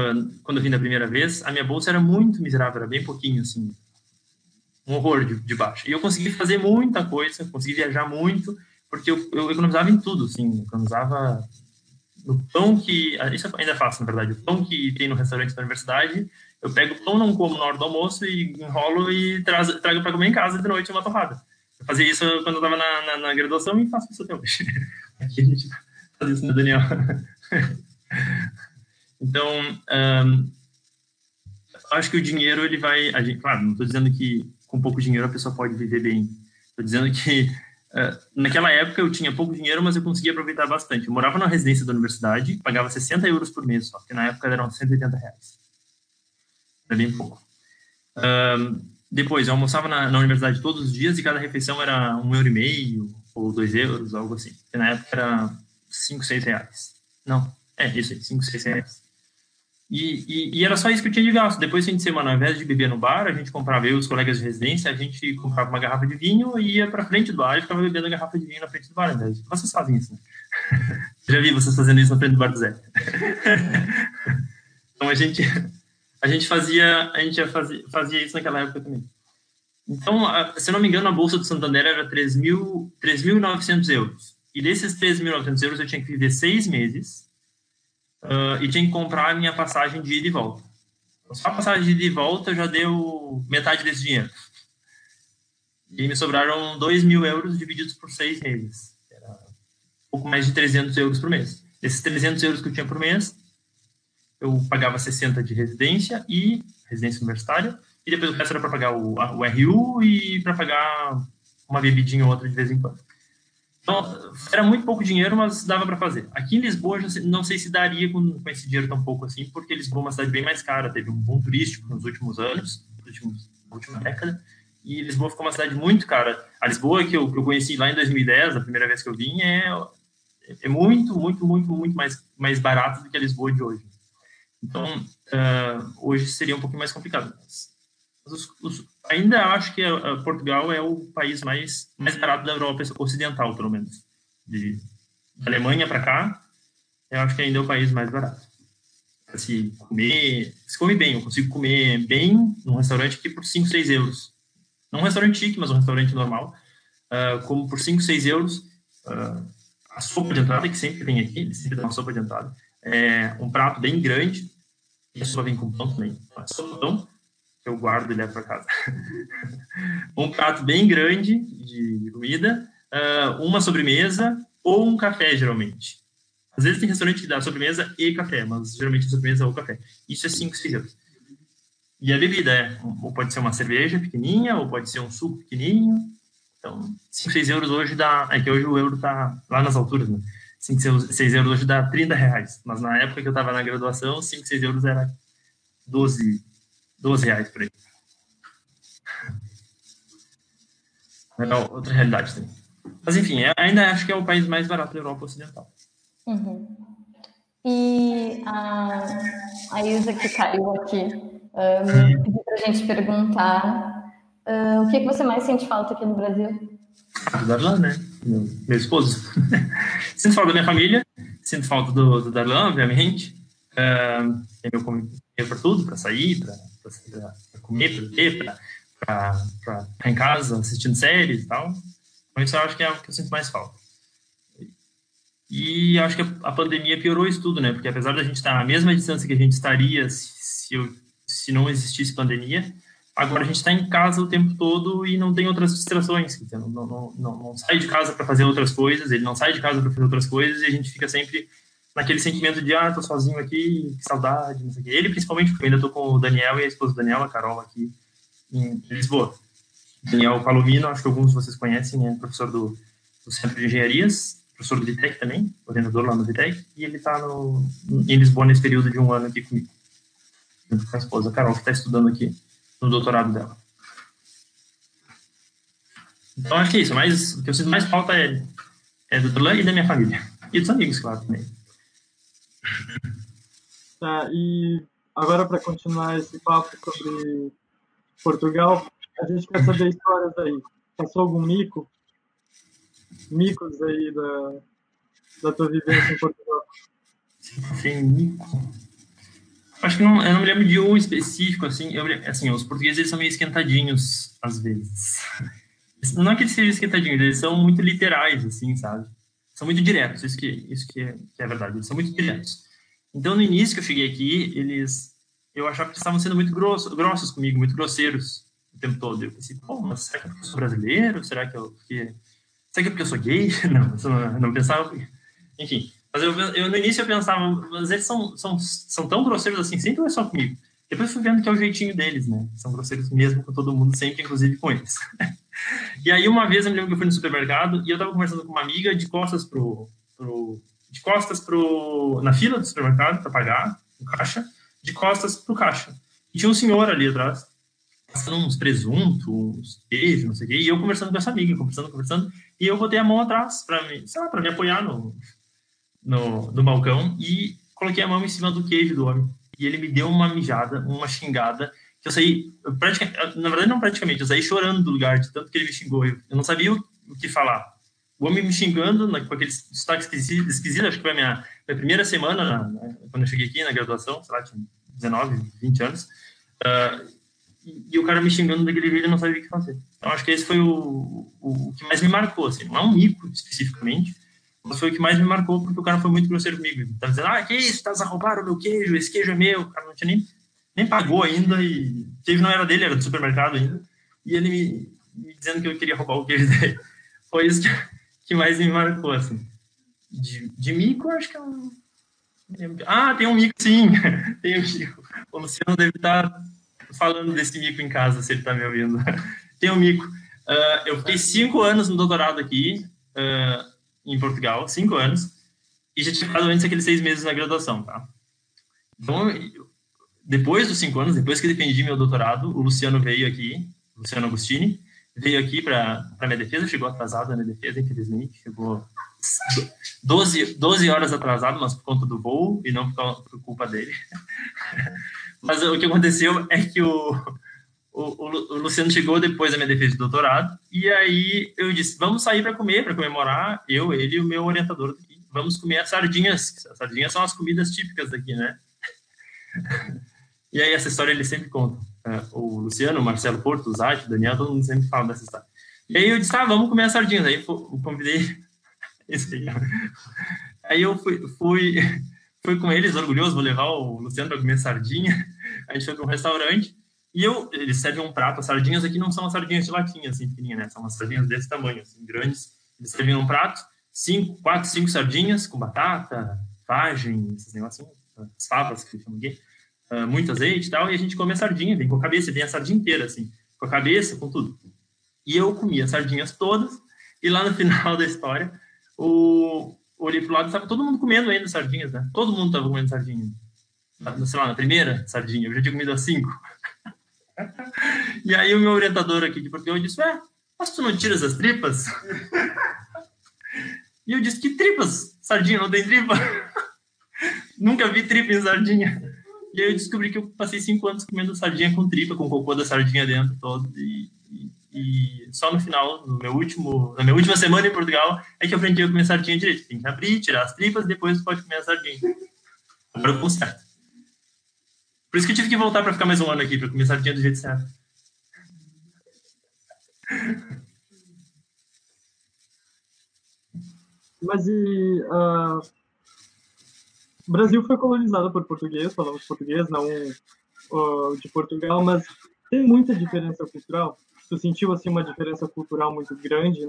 Speaker 2: quando eu vim da primeira vez, a minha bolsa era muito miserável, era bem pouquinho, assim, um horror de baixo. E eu consegui fazer muita coisa, consegui viajar muito, porque eu economizava em tudo, assim, economizava no pão que... Isso ainda é fácil, na verdade. O pão que tem no restaurante da universidade, eu pego o pão, não como na hora do almoço, e enrolo e trago para comer em casa de noite uma torrada. Eu fazia isso quando eu estava na graduação e faço isso até hoje. Aqui a gente faz isso, né, Daniel? Então, acho que o dinheiro, ele vai... claro, não estou dizendo que com pouco dinheiro a pessoa pode viver bem. Estou dizendo que naquela época eu tinha pouco dinheiro, mas eu conseguia aproveitar bastante. Eu morava na residência da universidade, pagava €60 por mês, só que na época eram R$180. Era bem pouco. Depois, eu almoçava na universidade todos os dias e cada refeição era €1,50 ou €2, algo assim. Porque na época era R$5, R$6. Não, isso aí, R$5, R$6. E era só isso que eu tinha de gasto. Depois, fim de semana, ao invés de beber no bar, a gente comprava, eu e os colegas de residência, a gente comprava uma garrafa de vinho e ia pra frente do bar e ficava bebendo a garrafa de vinho na frente do bar. Vocês fazem isso, né? Já vi vocês fazendo isso na frente do bar do Zé. Então, a gente fazia isso naquela época também. Então, se eu não me engano, a bolsa do Santander era €3.900. E desses €3.900 eu tinha que viver 6 meses e tinha que comprar a minha passagem de ida e volta. Só a passagem de ida e volta já deu metade desse dinheiro. E me sobraram €2.000 divididos por 6 meses. Era um pouco mais de €300 por mês. Esses €300 que eu tinha por mês, eu pagava 60 de residência universitária, e depois o resto era para pagar o RU e para pagar uma bebidinha ou outra de vez em quando. Então, era muito pouco dinheiro, mas dava para fazer. Aqui em Lisboa, não sei se daria com esse dinheiro tão pouco assim, porque Lisboa é uma cidade bem mais cara, teve um boom turístico nos últimos anos, na última década, e Lisboa ficou uma cidade muito cara. A Lisboa, que eu conheci lá em 2010, a primeira vez que eu vim, é muito, muito, muito, muito mais barato do que a Lisboa de hoje. Então, hoje seria um pouquinho mais complicado. Ainda acho que Portugal é o país mais barato da Europa Ocidental, pelo menos. Da Alemanha para cá, eu acho que ainda é o país mais barato. Se come bem, eu consigo comer bem num restaurante aqui por 5, 6 euros. Não um restaurante chique, mas um restaurante normal. Como por 5, 6 euros, a sopa de entrada, que sempre tem aqui, eles sempre dão uma sopa de entrada, um prato bem grande, e a sopa vem com pão também. Sopão, que eu guardo e levo para casa. Um prato bem grande de comida, uma sobremesa ou um café, geralmente. Às vezes tem restaurante que dá sobremesa e café, mas geralmente a sobremesa ou café. Isso é 5, 6 euros. E a bebida ou pode ser uma cerveja pequenininha, ou pode ser um suco pequenininho. Então, 5, 6 euros hoje dá... É que hoje o euro tá lá nas alturas, né? 5, 6 euros hoje dá R$30. Mas na época que eu estava na graduação, 5, 6 euros era 12 reais por aí. Legal, outra realidade também. Mas, enfim, ainda acho que é o país mais barato da Europa Ocidental.
Speaker 5: Uhum. E a Ilza, que caiu aqui, pediu para a gente perguntar o que você mais sente falta aqui no Brasil?
Speaker 2: Do Darlan, né? Meu esposo. Sinto falta da minha família, sinto falta do Darlan, obviamente. Tem meu companheiro para tudo, para sair, para comer, para beber, para ficar em casa assistindo séries e tal. Então, isso eu acho que é o que eu sinto mais falta. E acho que a pandemia piorou isso tudo, né? Porque apesar da gente estar à mesma distância que a gente estaria se não existisse pandemia, agora a gente está em casa o tempo todo e não tem outras distrações. Não sai de casa para fazer outras coisas, ele não sai de casa para fazer outras coisas e a gente fica sempre naquele sentimento de, tô sozinho aqui, que saudade, não sei o quê. Ele, principalmente, porque eu ainda tô com o Daniel e a esposa do Daniel, a Carol, aqui em Lisboa. Daniel Palomino, acho que alguns de vocês conhecem, é professor do Centro de Engenharias, professor do Vitec também, orientador lá no Vitec, e ele está em Lisboa nesse período de 1 ano aqui comigo. Junto com a esposa, a Carol, que está estudando aqui no doutorado dela. Então, acho que é isso. Mas o que eu sinto mais falta é do Darlan e da minha família. E dos amigos, claro, também.
Speaker 1: Tá, e agora, para continuar esse papo sobre Portugal, a gente quer saber histórias aí. Passou algum mico? Micos aí da tua vivência em Portugal?
Speaker 2: Sim, mico. Acho que eu não me lembro de um específico, assim. Os portugueses, eles são meio esquentadinhos, às vezes. Não é que eles sejam esquentadinhos, eles são muito literais, assim, sabe? São muito diretos, isso que é verdade. Eles são muito diretos. Então, no início que eu cheguei aqui, eu achava que eles estavam sendo muito grossos comigo, muito grosseiros o tempo todo. Eu pensei, mas será que é porque eu sou brasileiro? Será que é porque eu sou gay? Não pensava. Enfim, mas eu no início eu pensava, mas eles são tão grosseiros assim, sempre ou é só comigo? Depois fui vendo que é o jeitinho deles, né? São grosseiros mesmo com todo mundo, sempre, inclusive com eles. E aí, uma vez, eu me lembro que eu fui no supermercado e eu tava conversando com uma amiga de costas na fila do supermercado para pagar o caixa, de costas pro caixa. E tinha um senhor ali atrás, passando uns presuntos, uns queijos, não sei o quê, e eu conversando com essa amiga, conversando, e eu botei a mão atrás para me apoiar no balcão e coloquei a mão em cima do queijo do homem. E ele me deu uma mijada, uma xingada, que eu saí, na verdade não praticamente, eu saí chorando do lugar, de tanto que ele me xingou. Eu não sabia o que falar. O homem me xingando, com aquele sotaque esquisito, acho que foi a minha primeira semana, quando eu cheguei aqui na graduação, sei lá, tinha 19, 20 anos, e o cara me xingando daquele jeito, eu não sabia o que fazer. Então, acho que esse foi o que mais me marcou, assim, não é um mico, especificamente, mas foi o que mais me marcou, porque o cara foi muito grosseiro comigo. Ele tava dizendo, que isso, estás a roubar o meu queijo, esse queijo é meu. O cara não tinha nem pagou ainda, e o queijo não era dele, era do supermercado ainda, e ele me dizendo que eu queria roubar o queijo dele. Foi isso que mais me marcou, assim. De mico, acho que é um... tem um mico, sim. Tem um mico. O Luciano deve estar falando desse mico em casa, se ele está me ouvindo. Tem um mico. Eu fiquei 5 anos no doutorado aqui, em Portugal, 5 anos, e já tinha ficado antes aqueles 6 meses na graduação, tá? Então, depois dos 5 anos, depois que eu defendi meu doutorado, o Luciano veio aqui, Luciano Agostini, veio aqui para minha defesa, chegou atrasado na minha defesa, infelizmente, chegou 12 horas atrasado, mas por conta do voo e não por culpa dele. Mas o que aconteceu é que o Luciano chegou depois da minha defesa de doutorado, e aí eu disse, vamos sair para comer, para comemorar, ele e o meu orientador daqui, vamos comer as sardinhas. As sardinhas são as comidas típicas daqui, né? E aí essa história ele sempre conta. O Luciano, o Marcelo Porto, o Zati, o Daniel, todo mundo sempre fala dessa história. E aí eu disse, vamos comer as sardinhas. Aí eu convidei... Aí eu fui com eles, orgulhoso, vou levar o Luciano para comer sardinha. A gente foi para um restaurante e eles servem um prato. As sardinhas aqui não são as sardinhas de latinha, assim, pequenininha, né? São umas sardinhas desse tamanho, assim, grandes. Eles servem um prato, 4, 5 sardinhas com batata, vagem, esses negocinhos, as favas que chamam aqui. muito azeite e tal, e a gente come a sardinha, vem com a cabeça, vem a sardinha inteira, assim, com a cabeça, com tudo. E eu comia as sardinhas todas, e lá no final da história, olhei pro lado e estava todo mundo comendo ainda sardinhas, né? Todo mundo estava comendo sardinha. Sei lá, na primeira sardinha, eu já tinha comido as 5. E aí o meu orientador aqui de Portugal disse, mas tu não tiras as tripas? E eu disse, que tripas? Sardinha não tem tripa? Nunca vi tripa em sardinha. E aí eu descobri que eu passei 5 anos comendo sardinha com tripa, com cocô da sardinha dentro todo. E só no final, na minha última semana em Portugal, é que eu aprendi a comer sardinha direito. Tem que abrir, tirar as tripas, depois você pode comer a sardinha. Agora eu conserto. Por isso que eu tive que voltar para ficar mais um ano aqui, para comer sardinha do jeito certo.
Speaker 1: Mas o Brasil foi colonizado por português, falamos português, não de Portugal, mas tem muita diferença cultural. Tu sentiu assim uma diferença cultural muito grande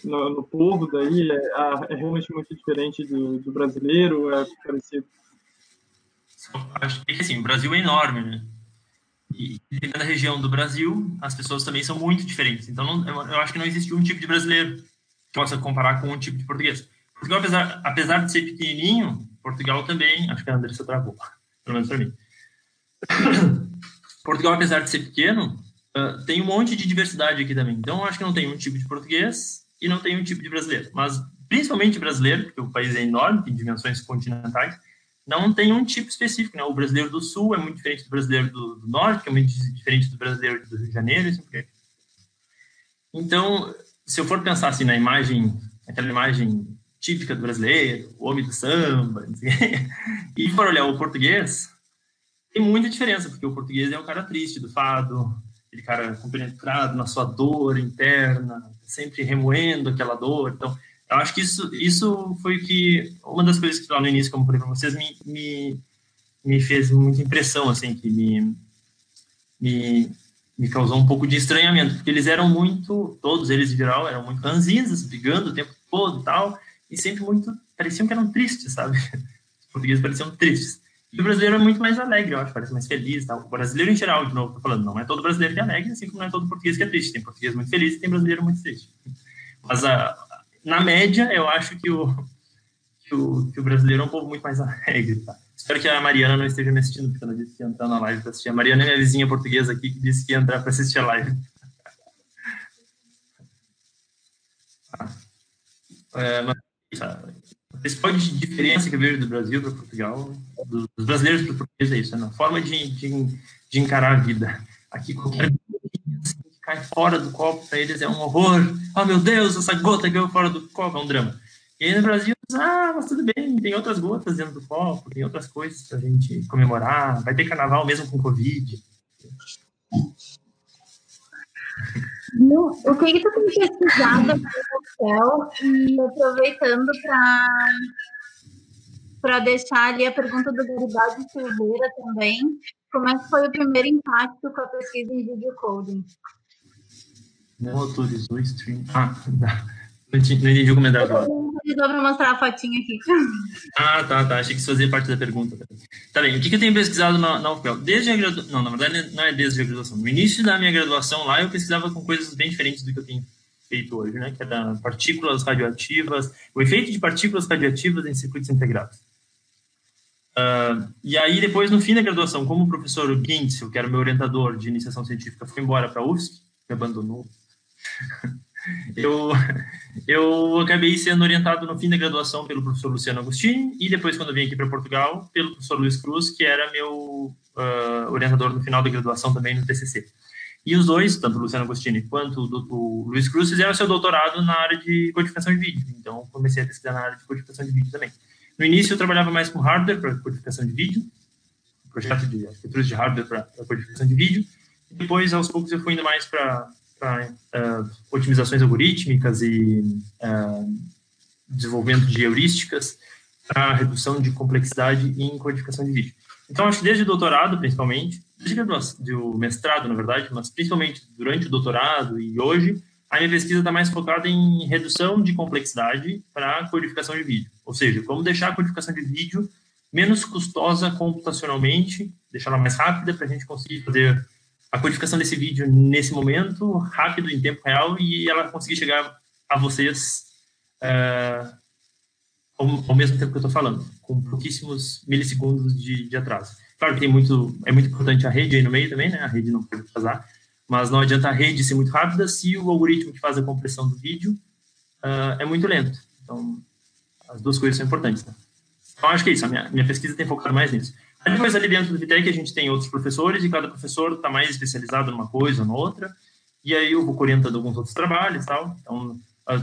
Speaker 1: no povo daí? É realmente muito diferente do brasileiro? É parecido?
Speaker 2: Acho que assim, o Brasil é enorme, né? E dependendo da região do Brasil, as pessoas também são muito diferentes. Então, eu acho que não existe um tipo de brasileiro que possa comparar com um tipo de português. Portugal, apesar de ser pequenininho, Portugal também... Acho que a Andressa travou, pelo menos para mim. Portugal, apesar de ser pequeno, tem um monte de diversidade aqui também. Então, eu acho que não tem um tipo de português e não tem um tipo de brasileiro. Mas, principalmente brasileiro, porque o país é enorme, tem dimensões continentais, não tem um tipo específico, né? O brasileiro do Sul é muito diferente do brasileiro do Norte, que é muito diferente do brasileiro do Rio de Janeiro, assim, porque... Então, se eu for pensar assim na imagem, aquela imagem típica do brasileiro, o homem do samba, assim, e for olhar o português, tem muita diferença, porque o português é o cara triste do fado, aquele cara compenetrado na sua dor interna, sempre remoendo aquela dor. Então, eu acho que isso foi uma das coisas que lá no início, como eu falei para vocês, me fez muita impressão, assim, que me causou um pouco de estranhamento, porque eles eram muito, todos eles em geral, eram muito ranzinhas, brigando o tempo todo e tal, e sempre pareciam que eram tristes, sabe? Os portugueses pareciam tristes. E o brasileiro é muito mais alegre, eu acho, parece mais feliz, tal. O brasileiro em geral, de novo, tô falando, não é todo brasileiro que é alegre, assim como não é todo português que é triste. Tem português muito feliz e tem brasileiro muito triste. Mas na média, eu acho que o brasileiro é um povo muito mais alegre, tá? Espero que a Mariana não esteja me assistindo, porque ela disse que ia entrar na live para assistir. A Mariana é minha vizinha portuguesa aqui, que disse que ia entrar para assistir a live. A principal diferença que eu vejo do Brasil para Portugal, dos brasileiros para o português, é isso, é na forma de encarar a vida. Aqui, qualquer coisa que cai fora do copo, para eles é um horror. Oh, meu Deus, essa gota caiu fora do copo, é um drama. E aí no Brasil, mas tudo bem, tem outras gotas dentro do copo, tem outras coisas para a gente comemorar, vai ter carnaval mesmo com Covid.
Speaker 3: O que tu tem pesquisado no hotel e aproveitando para deixar ali a pergunta do Garibaldi Silveira também, como é que foi o primeiro impacto com a pesquisa em videocoding?
Speaker 2: Não autorizou o stream. Não entendi o comentário agora.
Speaker 3: Dá para mostrar a fotinha aqui.
Speaker 2: Tá. Achei que isso fazia parte da pergunta. Tá bem, o que eu tenho pesquisado na UFPEL? Desde a graduação... Não, na verdade, não é desde a graduação. No início da minha graduação lá, eu pesquisava com coisas bem diferentes do que eu tenho feito hoje, né? Que era partículas radioativas, o efeito de partículas radioativas em circuitos integrados. E aí, depois, no fim da graduação, como o professor Gintzel, que era meu orientador de iniciação científica, foi embora para a UFSC, me abandonou, eu acabei sendo orientado no fim da graduação pelo professor Luciano Agostini e depois, quando eu vim aqui para Portugal, pelo professor Luiz Cruz, que era meu orientador no final da graduação também no TCC. E os dois, tanto o Luciano Agostini quanto o Luiz Cruz, fizeram seu doutorado na área de codificação de vídeo. Então, comecei a pesquisar na área de codificação de vídeo também. No início, eu trabalhava mais com hardware para codificação de vídeo, projeto de arquiteturas de hardware para codificação de vídeo. E depois, aos poucos, eu fui indo mais para otimizações algorítmicas e desenvolvimento de heurísticas para redução de complexidade em codificação de vídeo. Então, acho que desde o doutorado, principalmente, desde o mestrado, na verdade, mas principalmente durante o doutorado e hoje, a minha pesquisa está mais focada em redução de complexidade para codificação de vídeo. Ou seja, como deixar a codificação de vídeo menos custosa computacionalmente, deixar ela mais rápida para a gente conseguir fazer a codificação desse vídeo nesse momento, rápido, em tempo real, e ela conseguir chegar a vocês ao mesmo tempo que eu estou falando, com pouquíssimos milissegundos de atraso. Claro que é muito importante a rede aí no meio também, né? A rede não pode atrasar, mas não adianta a rede ser muito rápida se o algoritmo que faz a compressão do vídeo é muito lento. Então, as duas coisas são importantes, né? Então, acho que é isso. A minha pesquisa tem focado mais nisso. Aí, depois, ali dentro do VTEC, a gente tem outros professores e cada professor está mais especializado numa coisa ou noutra. E aí eu vou orientando alguns outros trabalhos e tal. Então,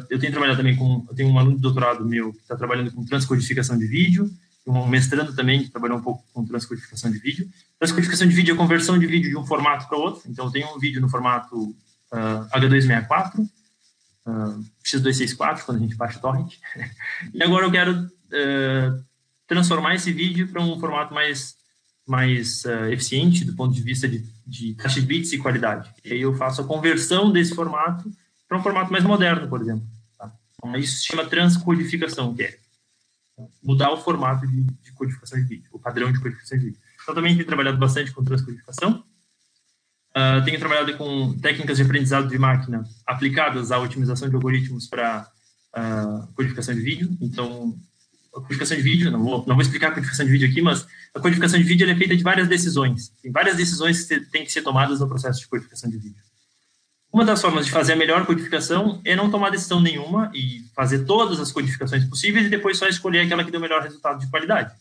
Speaker 2: eu tenho trabalhado também eu tenho um aluno de doutorado meu que está trabalhando com transcodificação de vídeo, um mestrando também que trabalhou um pouco com transcodificação de vídeo. Transcodificação de vídeo é a conversão de vídeo de um formato para outro. Então, eu tenho um vídeo no formato H264, X264, quando a gente baixa o torrent. E agora eu quero transformar esse vídeo para um formato mais eficiente do ponto de vista de taxa de bits e qualidade. E aí eu faço a conversão desse formato para um formato mais moderno, por exemplo. Tá? Então, isso se chama transcodificação, que é mudar o formato de codificação de vídeo, o padrão de codificação de vídeo. Então, também tenho trabalhado bastante com transcodificação. Tenho trabalhado com técnicas de aprendizado de máquina aplicadas à otimização de algoritmos para codificação de vídeo. Então, a codificação de vídeo, não vou explicar a codificação de vídeo aqui, mas a codificação de vídeo é feita de várias decisões. Tem várias decisões que têm que ser tomadas no processo de codificação de vídeo. Uma das formas de fazer a melhor codificação é não tomar decisão nenhuma e fazer todas as codificações possíveis e depois só escolher aquela que deu o melhor resultado de qualidade.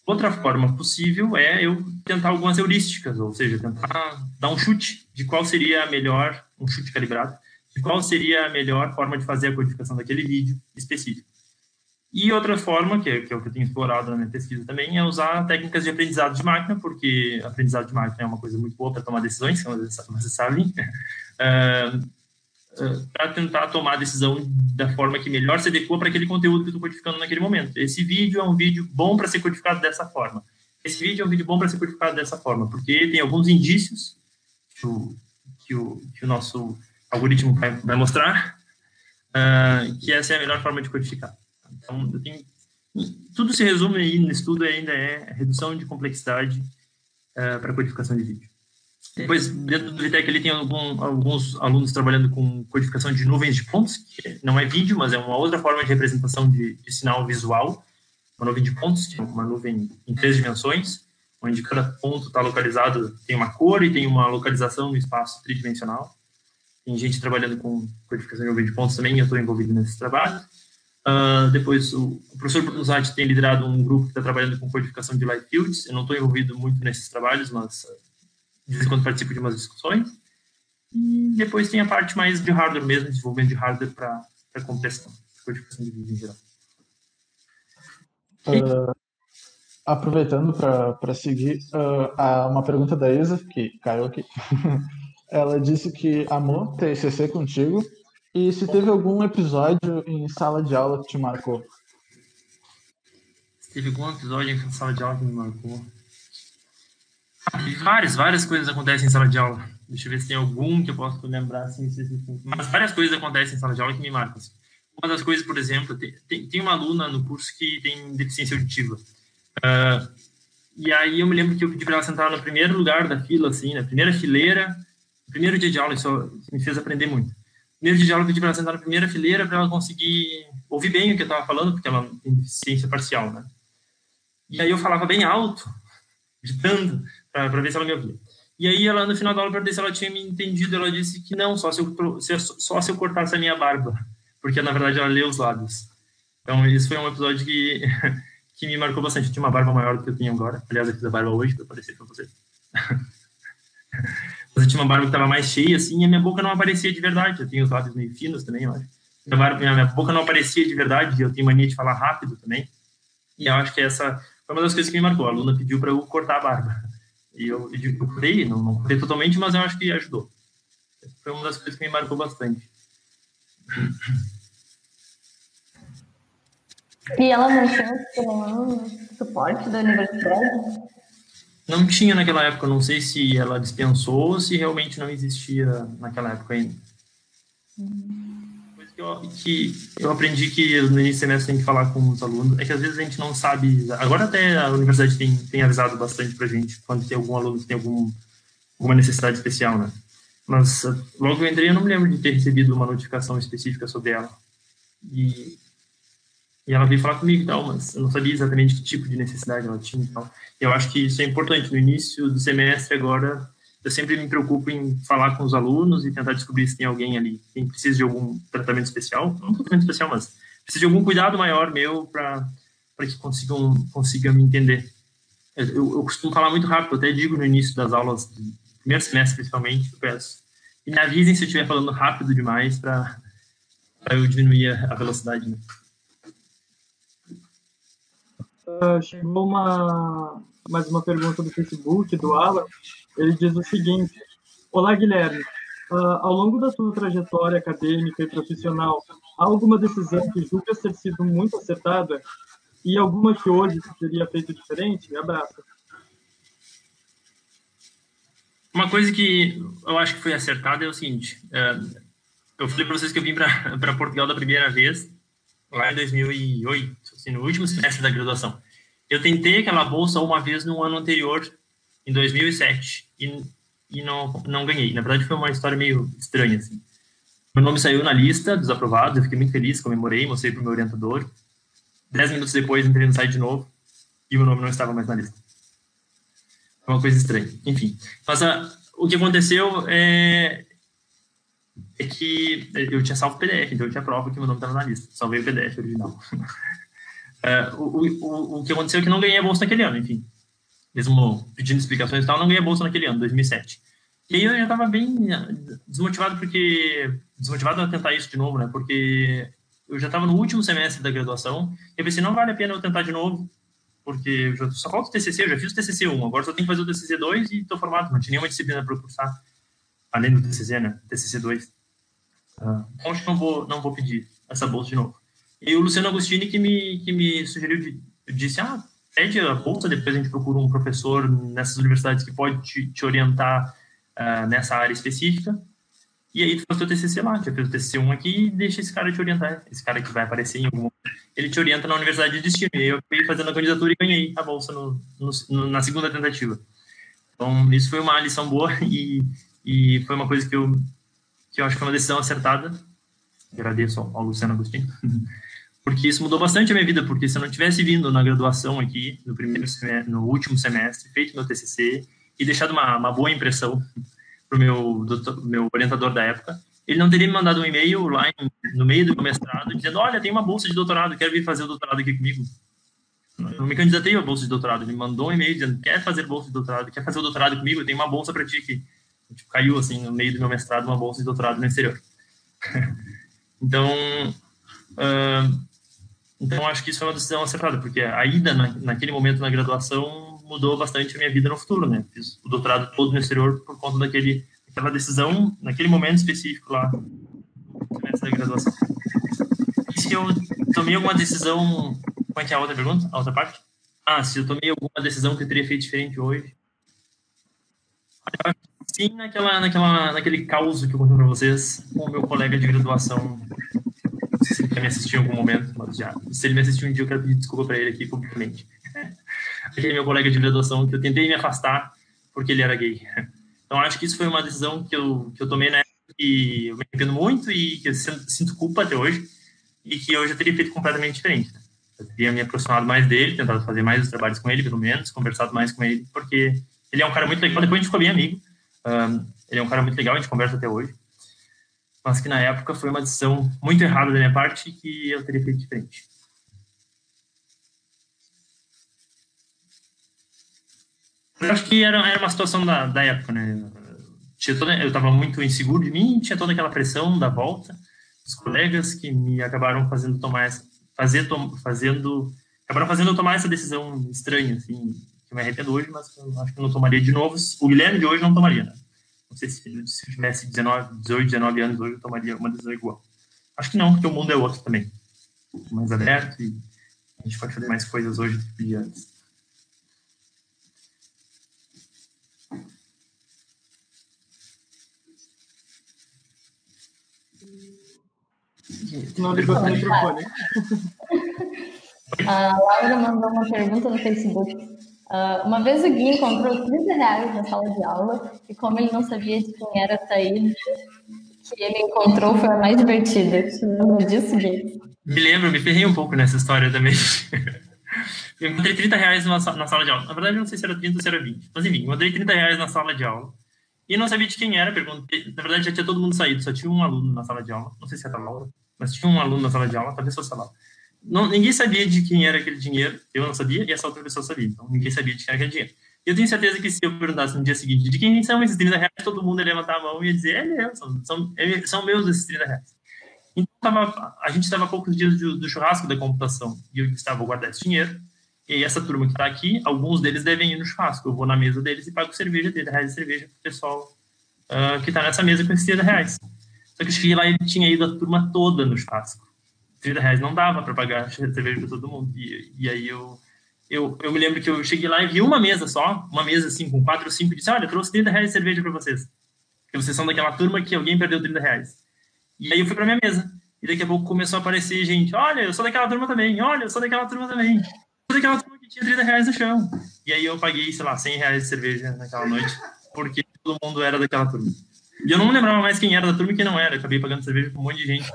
Speaker 2: Outra forma possível é eu tentar algumas heurísticas, ou seja, tentar dar um chute de qual seria a melhor, um chute calibrado, de qual seria a melhor forma de fazer a codificação daquele vídeo específico. E outra forma, que é o que eu tenho explorado na minha pesquisa também, é usar técnicas de aprendizado de máquina, porque aprendizado de máquina é uma coisa muito boa para tomar decisões, como vocês sabem, para tentar tomar a decisão da forma que melhor se adequa para aquele conteúdo que eu estou codificando naquele momento. Esse vídeo é um vídeo bom para ser codificado dessa forma. Esse vídeo é um vídeo bom para ser codificado dessa forma, porque tem alguns indícios que o nosso algoritmo vai mostrar que essa é a melhor forma de codificar. Então, tudo se resume aí no estudo ainda é redução de complexidade para codificação de vídeo. Depois, dentro do VTEC, ele tem alguns alunos trabalhando com codificação de nuvens de pontos, que não é vídeo, mas é uma outra forma de representação de sinal visual. Uma nuvem de pontos, uma nuvem em 3 dimensões, onde cada ponto está localizado, tem uma cor e tem uma localização no espaço tridimensional. Tem gente trabalhando com codificação de nuvem de pontos também, e eu estou envolvido nesse trabalho. Depois, o professor Brunzatti tem liderado um grupo que está trabalhando com codificação de light fields. Eu não estou envolvido muito nesses trabalhos, mas de vez em quando participo de umas discussões. E depois tem a parte mais de hardware mesmo, desenvolvimento de hardware para compressão, codificação de vídeo em geral.
Speaker 6: Aproveitando para seguir, uma pergunta da Isa, que caiu aqui. Ela disse que amou TCC contigo. E se teve algum episódio em sala de aula que te marcou?
Speaker 2: Se teve algum episódio em sala de aula que me marcou? Várias coisas acontecem em sala de aula. Deixa eu ver se tem algum que eu posso lembrar. Assim, mas várias coisas acontecem em sala de aula que me marcam. Assim. Uma das coisas, por exemplo, tem uma aluna no curso que tem deficiência auditiva. E aí eu me lembro que eu pedi para ela sentar no primeiro lugar da fila, assim, na primeira fileira, no primeiro dia de aula. Isso me fez aprender muito. Primeiro dia de aula eu pedi para ela sentar na primeira fileira para ela conseguir ouvir bem o que eu estava falando, porque ela tem deficiência parcial, né? E aí eu falava bem alto, gritando, para ver se ela me ouvia. E aí ela, no final da aula, perguntei se ela tinha me entendido. Ela disse que não, só se eu cortasse a minha barba, porque na verdade ela lê os lábios. Então isso foi um episódio que me marcou bastante. Eu tinha uma barba maior do que eu tenho agora. Aliás, eu fiz a barba hoje para aparecer para vocês. Mas eu tinha uma barba que estava mais cheia, assim, e a minha boca não aparecia de verdade. Eu tenho os lábios meio finos também, eu acho. Minha boca não aparecia de verdade, e eu tenho mania de falar rápido também. E eu acho que essa foi uma das coisas que me marcou. A aluna pediu para eu cortar a barba. E eu cortei, não cortei totalmente, mas eu acho que ajudou. Foi uma das coisas que me marcou bastante.
Speaker 5: E ela não tinha nenhum suporte da universidade?
Speaker 2: Não tinha naquela época, não sei se ela dispensou ou se realmente não existia naquela época ainda. Coisa que que eu aprendi que no início do semestre tem que falar com os alunos, é que às vezes a gente não sabe, agora até a universidade tem avisado bastante pra gente quando tem algum aluno que tem alguma necessidade especial, né? Mas logo que eu entrei eu não me lembro de ter recebido uma notificação específica sobre ela. E ela veio falar comigo e tal, mas eu não sabia exatamente que tipo de necessidade ela tinha e tal. E eu acho que isso é importante. No início do semestre agora, eu sempre me preocupo em falar com os alunos e tentar descobrir se tem alguém ali que precisa de algum tratamento especial, não tratamento especial, mas precisa de algum cuidado maior meu para que consigam me entender. Eu costumo falar muito rápido, eu até digo no início das aulas, do primeiro semestre principalmente, eu peço. E me avisem se eu estiver falando rápido demais para eu diminuir a velocidade, né?
Speaker 1: Chegou mais uma pergunta do Facebook, do Alan. Ele diz o seguinte: olá, Guilherme. Ao longo da tua trajetória acadêmica e profissional, há alguma decisão que julgas ter sido muito acertada e alguma que hoje tu teria feito diferente? Abraço.
Speaker 2: Uma coisa que eu acho que foi acertada é o seguinte: eu falei para vocês que eu vim para Portugal da primeira vez, lá em 2008, assim, no último semestre da graduação. Eu tentei aquela bolsa uma vez no ano anterior, em 2007, e não ganhei. Na verdade, foi uma história meio estranha, assim. Meu nome saiu na lista dos aprovados, eu fiquei muito feliz, comemorei, mostrei para o meu orientador. 10 minutos depois, entrei no site de novo e o nome não estava mais na lista. Foi uma coisa estranha. Enfim, mas o que aconteceu é que eu tinha salvo o PDF, então eu tinha prova que meu nome estava na lista. Salvei o PDF original. O que aconteceu é que não ganhei a bolsa naquele ano, enfim. Mesmo pedindo explicações e tal, não ganhei a bolsa naquele ano, 2007. E aí eu já estava bem desmotivado a tentar isso de novo, né? Porque eu já estava no último semestre da graduação e eu pensei, não vale a pena eu tentar de novo, porque só falta o TCC, eu já fiz o TCC 1, agora só tenho que fazer o TCC 2 e estou formado, não tinha nenhuma disciplina para cursar, além do TCC, né? TCC 2. Então acho que não vou pedir essa bolsa de novo. E o Luciano Agostini que me sugeriu, disse, pede a bolsa, depois a gente procura um professor nessas universidades que pode te orientar nessa área específica. E aí tu faz o teu TCC lá, tu fez o TCC 1 aqui e deixa esse cara te orientar. Esse cara que vai aparecer em algum momento, ele te orienta na universidade de destino. E aí eu fui fazendo a candidatura e ganhei a bolsa na segunda tentativa. Então, isso foi uma lição boa e foi uma coisa que eu acho que foi uma decisão acertada. Agradeço ao Luciano Agostinho. Porque isso mudou bastante a minha vida, porque se eu não tivesse vindo na graduação aqui, no último semestre, feito meu TCC e deixado uma boa impressão para o meu orientador da época, ele não teria me mandado um e-mail lá no meio do meu mestrado, dizendo, olha, tem uma bolsa de doutorado, quer vir fazer o doutorado aqui comigo? Eu não me candidatei a bolsa de doutorado, ele me mandou um e-mail dizendo, quer fazer bolsa de doutorado, quer fazer o doutorado comigo? Tem uma bolsa para ti aqui. Tipo, caiu, assim, no meio do meu mestrado, uma bolsa de doutorado no exterior. Então, acho que isso foi uma decisão acertada, porque a ida naquele momento na graduação mudou bastante a minha vida no futuro, né? Fiz o doutorado todo no exterior por conta daquela decisão, naquele momento específico lá, no semestre da graduação. E se eu tomei alguma decisão... Como é que é a outra pergunta? A outra parte? Se eu tomei alguma decisão que eu teria feito diferente hoje? Sim, naquele caos que eu contei para vocês com o meu colega de graduação. Não sei se ele quer me assistir em algum momento, mas se ele me assistir um dia, eu quero pedir desculpa para ele aqui publicamente. Aquele meu colega de graduação que eu tentei me afastar porque ele era gay. Então, acho que isso foi uma decisão que eu tomei na época que eu me arrependo muito e que eu sinto culpa até hoje e que eu já teria feito completamente diferente. Né? Eu teria me aproximado mais dele, tentado fazer mais os trabalhos com ele, pelo menos, conversado mais com ele, porque ele é um cara muito legal. Depois a gente ficou bem amigo. Ele é um cara muito legal, a gente conversa até hoje. Mas que na época foi uma decisão muito errada da minha parte que eu teria feito diferente. Eu acho que era uma situação da época, né? Eu estava muito inseguro de mim, tinha toda aquela pressão da volta, dos colegas que me acabaram fazendo acabaram fazendo eu tomar essa decisão estranha, assim, que eu me arrependo hoje, mas eu acho que eu não tomaria de novo. O Guilherme de hoje não tomaria, né? Não sei se eu tivesse 18, 19 anos hoje, eu tomaria uma decisão igual. Acho que não, porque o mundo é outro também. Mais aberto e a gente pode fazer mais coisas hoje do que podia antes.
Speaker 1: Não ligou o microfone.
Speaker 5: A Laura mandou uma pergunta no Facebook. Uma vez o Gui encontrou R$30 na sala de aula e como ele não sabia de quem era a Thaís, que ele encontrou foi a mais divertida. Você lembra disso, Gui?
Speaker 2: Me lembro, me ferrei um pouco nessa história também. Eu encontrei R$30 na sala de aula. Na verdade, eu não sei se era 30 ou se era 20. Mas enfim, encontrei R$30 na sala de aula. E não sabia de quem era, perguntei. Na verdade, já tinha todo mundo saído, só tinha um aluno na sala de aula. Não sei se era a Laura, mas tinha um aluno na sala de aula, talvez fosse a Laura. Ninguém sabia de quem era aquele dinheiro, eu não sabia, e essa outra pessoa sabia. Então, ninguém sabia de quem era aquele dinheiro. Eu tenho certeza que se eu perguntasse no dia seguinte de quem são esses R$30, todo mundo ia levantar a mão e ia dizer, são meus esses R$30. Então, a gente estava há poucos dias do churrasco da computação, e eu estava, vou guardar esse dinheiro, e essa turma que está aqui, alguns deles devem ir no churrasco. Eu vou na mesa deles e pago cerveja, R$30 de cerveja para o pessoal que está nessa mesa com esses R$30. Só que eu cheguei lá e tinha ido a turma toda no churrasco. R$30 não dava para pagar cerveja para todo mundo. E aí eu me lembro que eu cheguei lá e vi uma mesa só, uma mesa assim com 4 ou 5, e disse, olha, eu trouxe R$30 de cerveja para vocês. Porque vocês são daquela turma que alguém perdeu R$30. E aí eu fui para minha mesa. E daqui a pouco começou a aparecer gente, olha, eu sou daquela turma também, olha, eu sou daquela turma também. Eu sou daquela turma que tinha R$30 no chão. E aí eu paguei, sei lá, R$100 de cerveja naquela noite, porque todo mundo era daquela turma. E eu não me lembrava mais quem era da turma e quem não era. Eu acabei pagando cerveja para um monte de gente.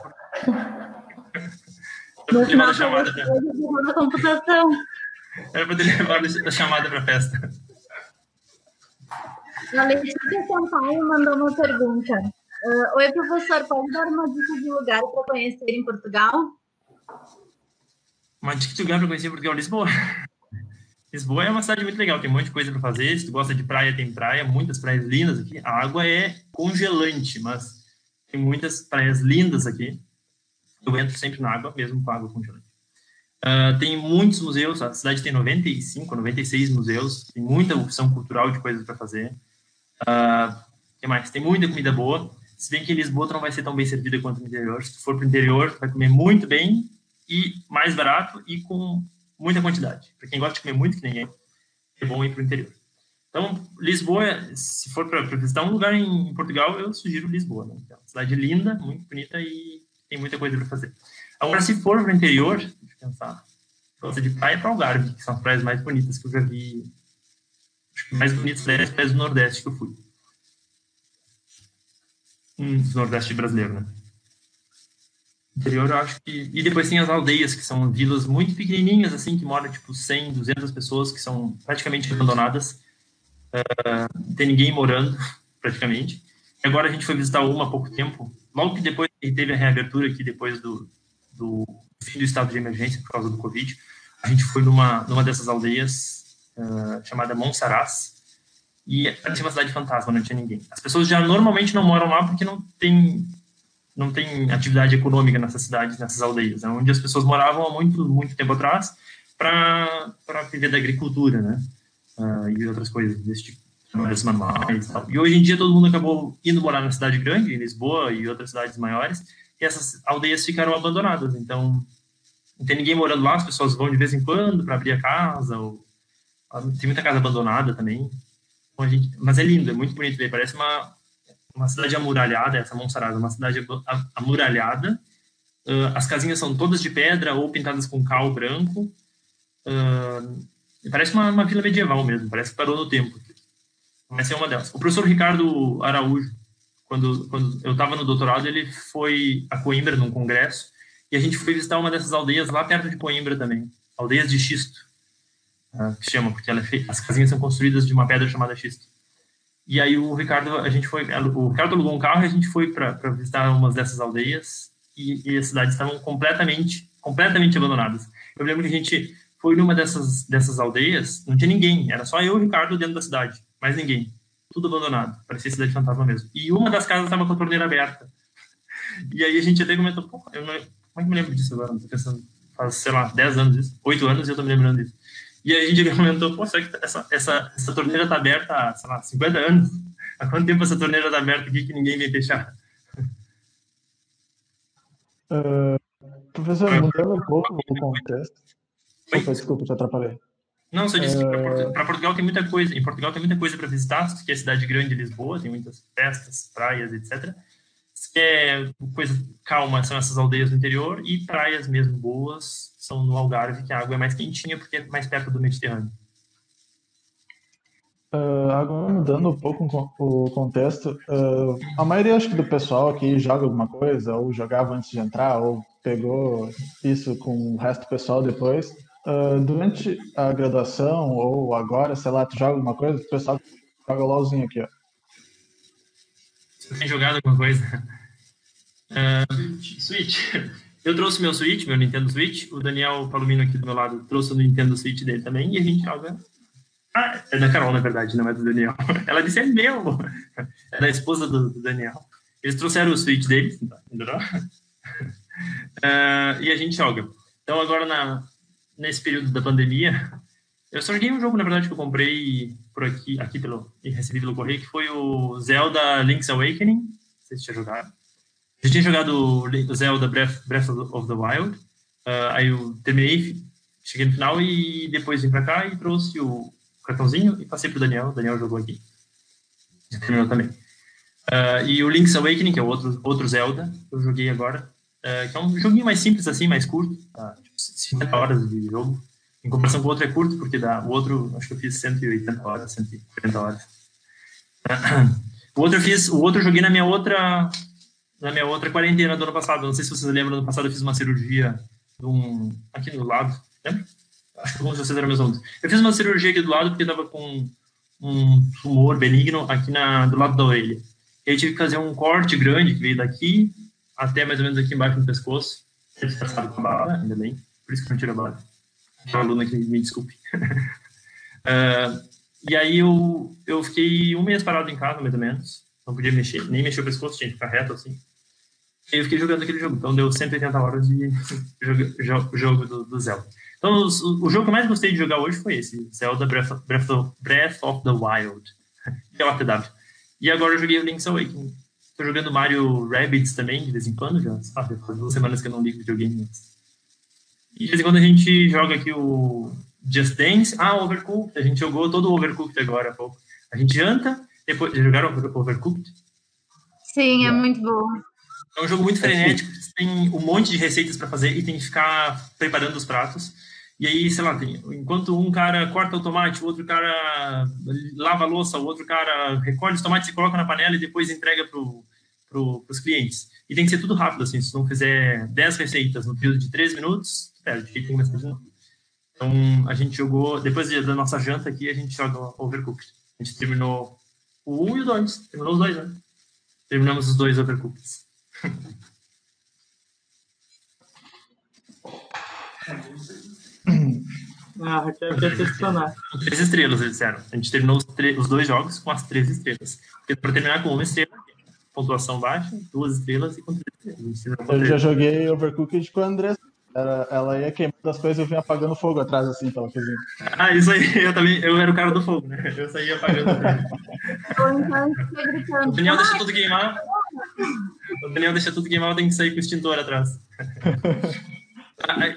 Speaker 3: No final, chamada da computação.
Speaker 2: Era para ter levado a chamada para a festa.
Speaker 3: A Letícia Sampaio mandou uma pergunta. Oi, professor, pode dar uma dica de lugar para conhecer em Portugal?
Speaker 2: Uma dica de lugar para conhecer em Portugal? Lisboa. Lisboa é uma cidade muito legal, tem um monte de coisa para fazer. Se tu gosta de praia, tem praia, muitas praias lindas aqui. A água é congelante, mas tem muitas praias lindas aqui. Eu entro sempre na água, mesmo com água congelante. Tem muitos museus, a cidade tem 95, 96 museus, tem muita opção cultural de coisas para fazer. Que mais? Tem muita comida boa, se bem que em Lisboa tu não vai ser tão bem servida quanto no interior. Se tu for para o interior, tu vai comer muito bem e mais barato e com muita quantidade. Para quem gosta de comer muito, que ninguém, é bom ir para o interior. Então, Lisboa, se for para visitar um lugar em Portugal, eu sugiro Lisboa. Né? É uma cidade linda, muito bonita e tem muita coisa para fazer. Agora, se for para o interior, deixa eu pensar, gosta de praia para Algarve, que são as praias mais bonitas que eu já vi. Acho que mais bonitas é as praias do Nordeste que eu fui. Do Nordeste brasileiro, né? Interior, eu acho que... E depois tem as aldeias, que são vilas muito pequenininhas, assim, que moram, tipo, 100, 200 pessoas, que são praticamente abandonadas. Tem ninguém morando, praticamente. E agora a gente foi visitar uma há pouco tempo, logo que depois que teve a reabertura aqui, depois do fim do estado de emergência, por causa do Covid, a gente foi numa dessas aldeias, chamada Monsaraz, e parecia uma cidade fantasma, não tinha ninguém. As pessoas já normalmente não moram lá porque não tem atividade econômica nessas cidades, nessas aldeias, né, onde as pessoas moravam há muito, muito tempo atrás para viver da agricultura, né, e outras coisas desse tipo, trabalhos manuais e tal. E hoje em dia todo mundo acabou indo morar na cidade grande, em Lisboa e outras cidades maiores, e essas aldeias ficaram abandonadas, então não tem ninguém morando lá, as pessoas vão de vez em quando para abrir a casa, ou tem muita casa abandonada também, mas é lindo, é muito bonito ver, parece uma cidade amuralhada, essa Monsaraz é uma cidade amuralhada, as casinhas são todas de pedra ou pintadas com cal branco, parece uma vila medieval mesmo, parece que parou no tempo. Essa é uma delas. O professor Ricardo Araújo, quando eu estava no doutorado, ele foi a Coimbra num congresso, e a gente foi visitar uma dessas aldeias lá perto de Coimbra também, aldeias de xisto, que chama, porque as casinhas são construídas de uma pedra chamada xisto. E aí o Ricardo alugou um carro e a gente foi para visitar umas dessas aldeias, e as cidades estavam completamente abandonadas. Eu lembro que a gente foi numa dessas aldeias, não tinha ninguém, era só eu e o Ricardo dentro da cidade, mais ninguém, tudo abandonado, parecia cidade fantasma mesmo. E uma das casas estava com a torneira aberta. E aí a gente até comentou, como é que me lembro disso agora? Estou pensando, faz, sei lá, 10 anos isso, 8 anos e eu estou me lembrando disso. E aí a gente comentou, será que essa torneira está aberta há, sei lá, 50 anos? Há quanto tempo essa torneira está aberta aqui que ninguém vem fechar?
Speaker 6: Professor, mudando um pouco o contexto. Opa, desculpa, te atrapalhei.
Speaker 2: Não, só disse que para Portugal tem muita coisa. Em Portugal tem muita coisa para visitar, que é a cidade grande de Lisboa, tem muitas festas, praias, etc. Se quer coisa calma, são essas aldeias no interior, e praias mesmo boas são no Algarve, que a água é mais quentinha porque é mais perto do Mediterrâneo.
Speaker 6: Agora mudando um pouco o contexto, a maioria acho que do pessoal aqui joga alguma coisa, ou jogava antes de entrar, ou pegou isso com o resto do pessoal depois. Durante a graduação, ou agora, sei lá, tu joga alguma coisa, o pessoal joga LOLzinho aqui, ó.
Speaker 2: Você tem jogado alguma coisa? Switch. Eu trouxe meu Switch, meu Nintendo Switch, o Daniel Palomino aqui do meu lado trouxe o Nintendo Switch dele também, e a gente joga... é da Carol, na verdade, não é do Daniel. Ela disse, é meu! É da esposa do Daniel. Eles trouxeram o Switch deles, entendeu? E a gente joga. Então, agora, nesse período da pandemia, eu só joguei um jogo, na verdade, que eu comprei por aqui e recebi pelo correio, que foi o Zelda Link's Awakening. Não sei se tinha jogado. Eu tinha jogado o Zelda Breath of the Wild. Aí eu terminei, cheguei no final e depois vim pra cá e trouxe o cartãozinho e passei pro Daniel. O Daniel jogou aqui. Já terminou também. E o Link's Awakening, que é o outro Zelda, eu joguei agora. Que é um joguinho mais simples assim, mais curto. Tipo 50 horas de jogo. Em comparação com o outro é curto, porque o outro, acho que eu fiz 180 horas, 140 horas. O outro eu joguei na minha outra quarentena do ano passado. Não sei se vocês lembram, no ano passado eu fiz uma cirurgia aqui do lado. Lembra? Acho que alguns de vocês eram meus alunos. Eu fiz uma cirurgia aqui do lado porque eu estava com um tumor benigno aqui do lado da orelha. E aí tive que fazer um corte grande que veio daqui até mais ou menos aqui embaixo no pescoço. Ele passado com a bala, ainda bem. Por isso que eu não tiro a bala. Uma aluna que me desculpe. E aí eu fiquei um mês parado em casa, mais ou menos. Não podia nem mexer o pescoço, tinha que ficar reto assim. E eu fiquei jogando aquele jogo. Então deu 180 horas de jogo do Zelda. Então o jogo que eu mais gostei de jogar hoje foi esse, Zelda Breath of the Wild. Que é o ATW. E agora eu joguei o Link's Awakening. Tô jogando Mario Rabbids também, de vez em quando, já faz 2 semanas que eu não ligo videogame. E de vez em quando a gente joga aqui o Just Dance. Overcooked. A gente jogou todo o Overcooked agora há pouco. A gente janta, depois... Já jogaram Overcooked?
Speaker 3: Sim, é muito bom.
Speaker 2: É um jogo muito frenético. Tem um monte de receitas para fazer e tem que ficar preparando os pratos. E aí, sei lá, enquanto um cara corta o tomate, o outro cara lava a louça, o outro cara recolhe os tomates e coloca na panela e depois entrega pros clientes. E tem que ser tudo rápido, assim. Se não fizer 10 receitas no período de 3 minutos, perde. Tem que começar de novo. Então, a gente jogou... Depois da nossa janta aqui, a gente joga Overcooked. A gente terminou o 1 e o 2. Terminou os 2, né? Terminamos os 2 Overcookeds.
Speaker 1: Raquel quer questionar.
Speaker 2: 3 estrelas, eles disseram. A gente terminou os 2 jogos com as 3 estrelas. Porque para terminar com 1 estrela, pontuação baixa, 2 estrelas e com 3 estrelas.
Speaker 6: Eu já joguei Overcooked com a Andressa. Ela ia queimando as coisas e eu vinha apagando fogo atrás, assim, pela cozinha.
Speaker 2: Isso aí, eu era o cara do fogo, né? Eu saía apagando. O Daniel deixa tudo queimar. Eu tenho que sair com o extintor atrás.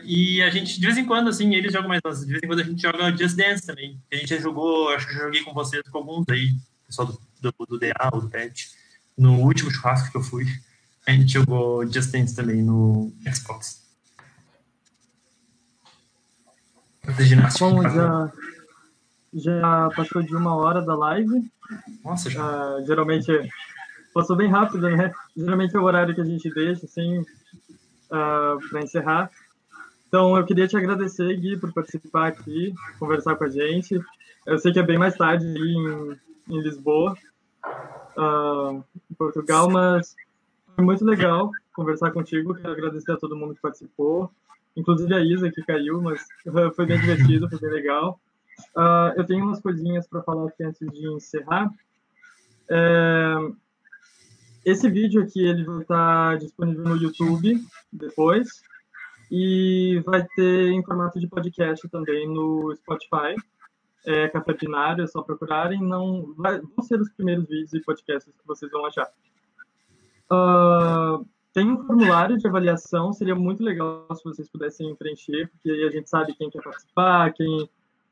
Speaker 2: E a gente, de vez em quando, assim, eles jogam mais nós. De vez em quando a gente joga Just Dance também. A gente já jogou, acho que eu joguei com vocês, com alguns aí, pessoal do DA ou do PET. No último churrasco que eu fui, a gente jogou Just Dance também no Xbox.
Speaker 1: Bom, já passou de 1 hora da live.
Speaker 2: Nossa, já.
Speaker 1: Geralmente passou bem rápido, né? Geralmente é o horário que a gente deixa, assim, para encerrar. Então, eu queria te agradecer, Gui, por participar aqui, conversar com a gente. Eu sei que é bem mais tarde aí em Lisboa, em Portugal, mas foi muito legal conversar contigo. Quero agradecer a todo mundo que participou. Inclusive a Isa, que caiu, mas foi bem divertido, foi bem legal. Eu tenho umas coisinhas para falar aqui antes de encerrar. Esse vídeo aqui ele vai estar disponível no YouTube depois e vai ter em formato de podcast também no Spotify. Café Binário, é só procurarem. Vão ser os primeiros vídeos e podcasts que vocês vão achar. Tem um formulário de avaliação, seria muito legal se vocês pudessem preencher, porque aí a gente sabe quem quer participar,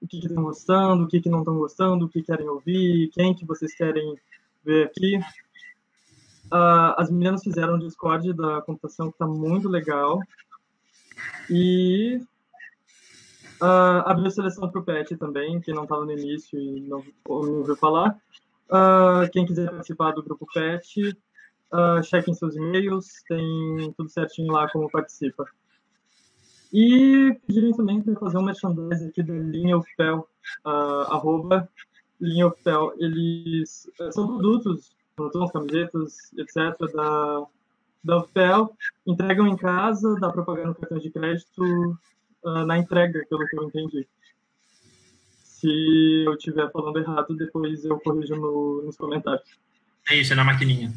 Speaker 1: o que estão gostando, o que não estão gostando, o que querem ouvir, quem que vocês querem ver aqui. As meninas fizeram um Discord da computação que está muito legal. E abriu seleção para o PET também, quem não estava no início e não ouviu falar. Quem quiser participar do grupo PET, chequem seus e-mails, tem tudo certinho lá como participa. E pedirem também para fazer um merchandising aqui da Linha UFPEL, Linha UFPEL. Eles são produtos, botões, camisetas, etc., da UFPEL, entregam em casa, dá para pagar no cartão de crédito na entrega, pelo que eu entendi. Se eu estiver falando errado, depois eu corrijo nos comentários.
Speaker 2: É isso, é na maquininha.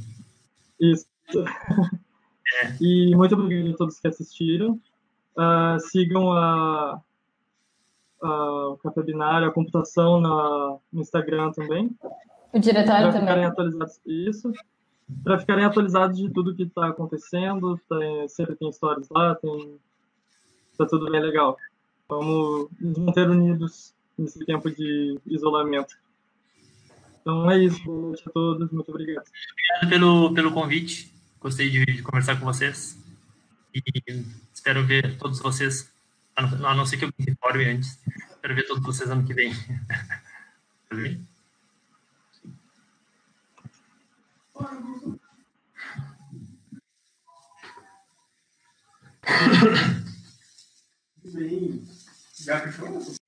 Speaker 1: Isso. E muito obrigado a todos que assistiram. Sigam o Café Binário, a computação no Instagram também.
Speaker 5: O diretório também.
Speaker 1: Ficarem atualizados, isso. Para ficarem atualizados de tudo que está acontecendo. Sempre tem stories lá, tá tudo bem legal. Vamos nos manter unidos nesse tempo de isolamento. Então é isso. Boa noite a todos. Muito obrigado.
Speaker 2: Obrigado pelo convite. Gostei de conversar com vocês. E espero ver todos vocês, a não ser que eu me informe antes. Espero ver todos vocês ano que vem. Tudo bem?
Speaker 7: Bem, já fechou?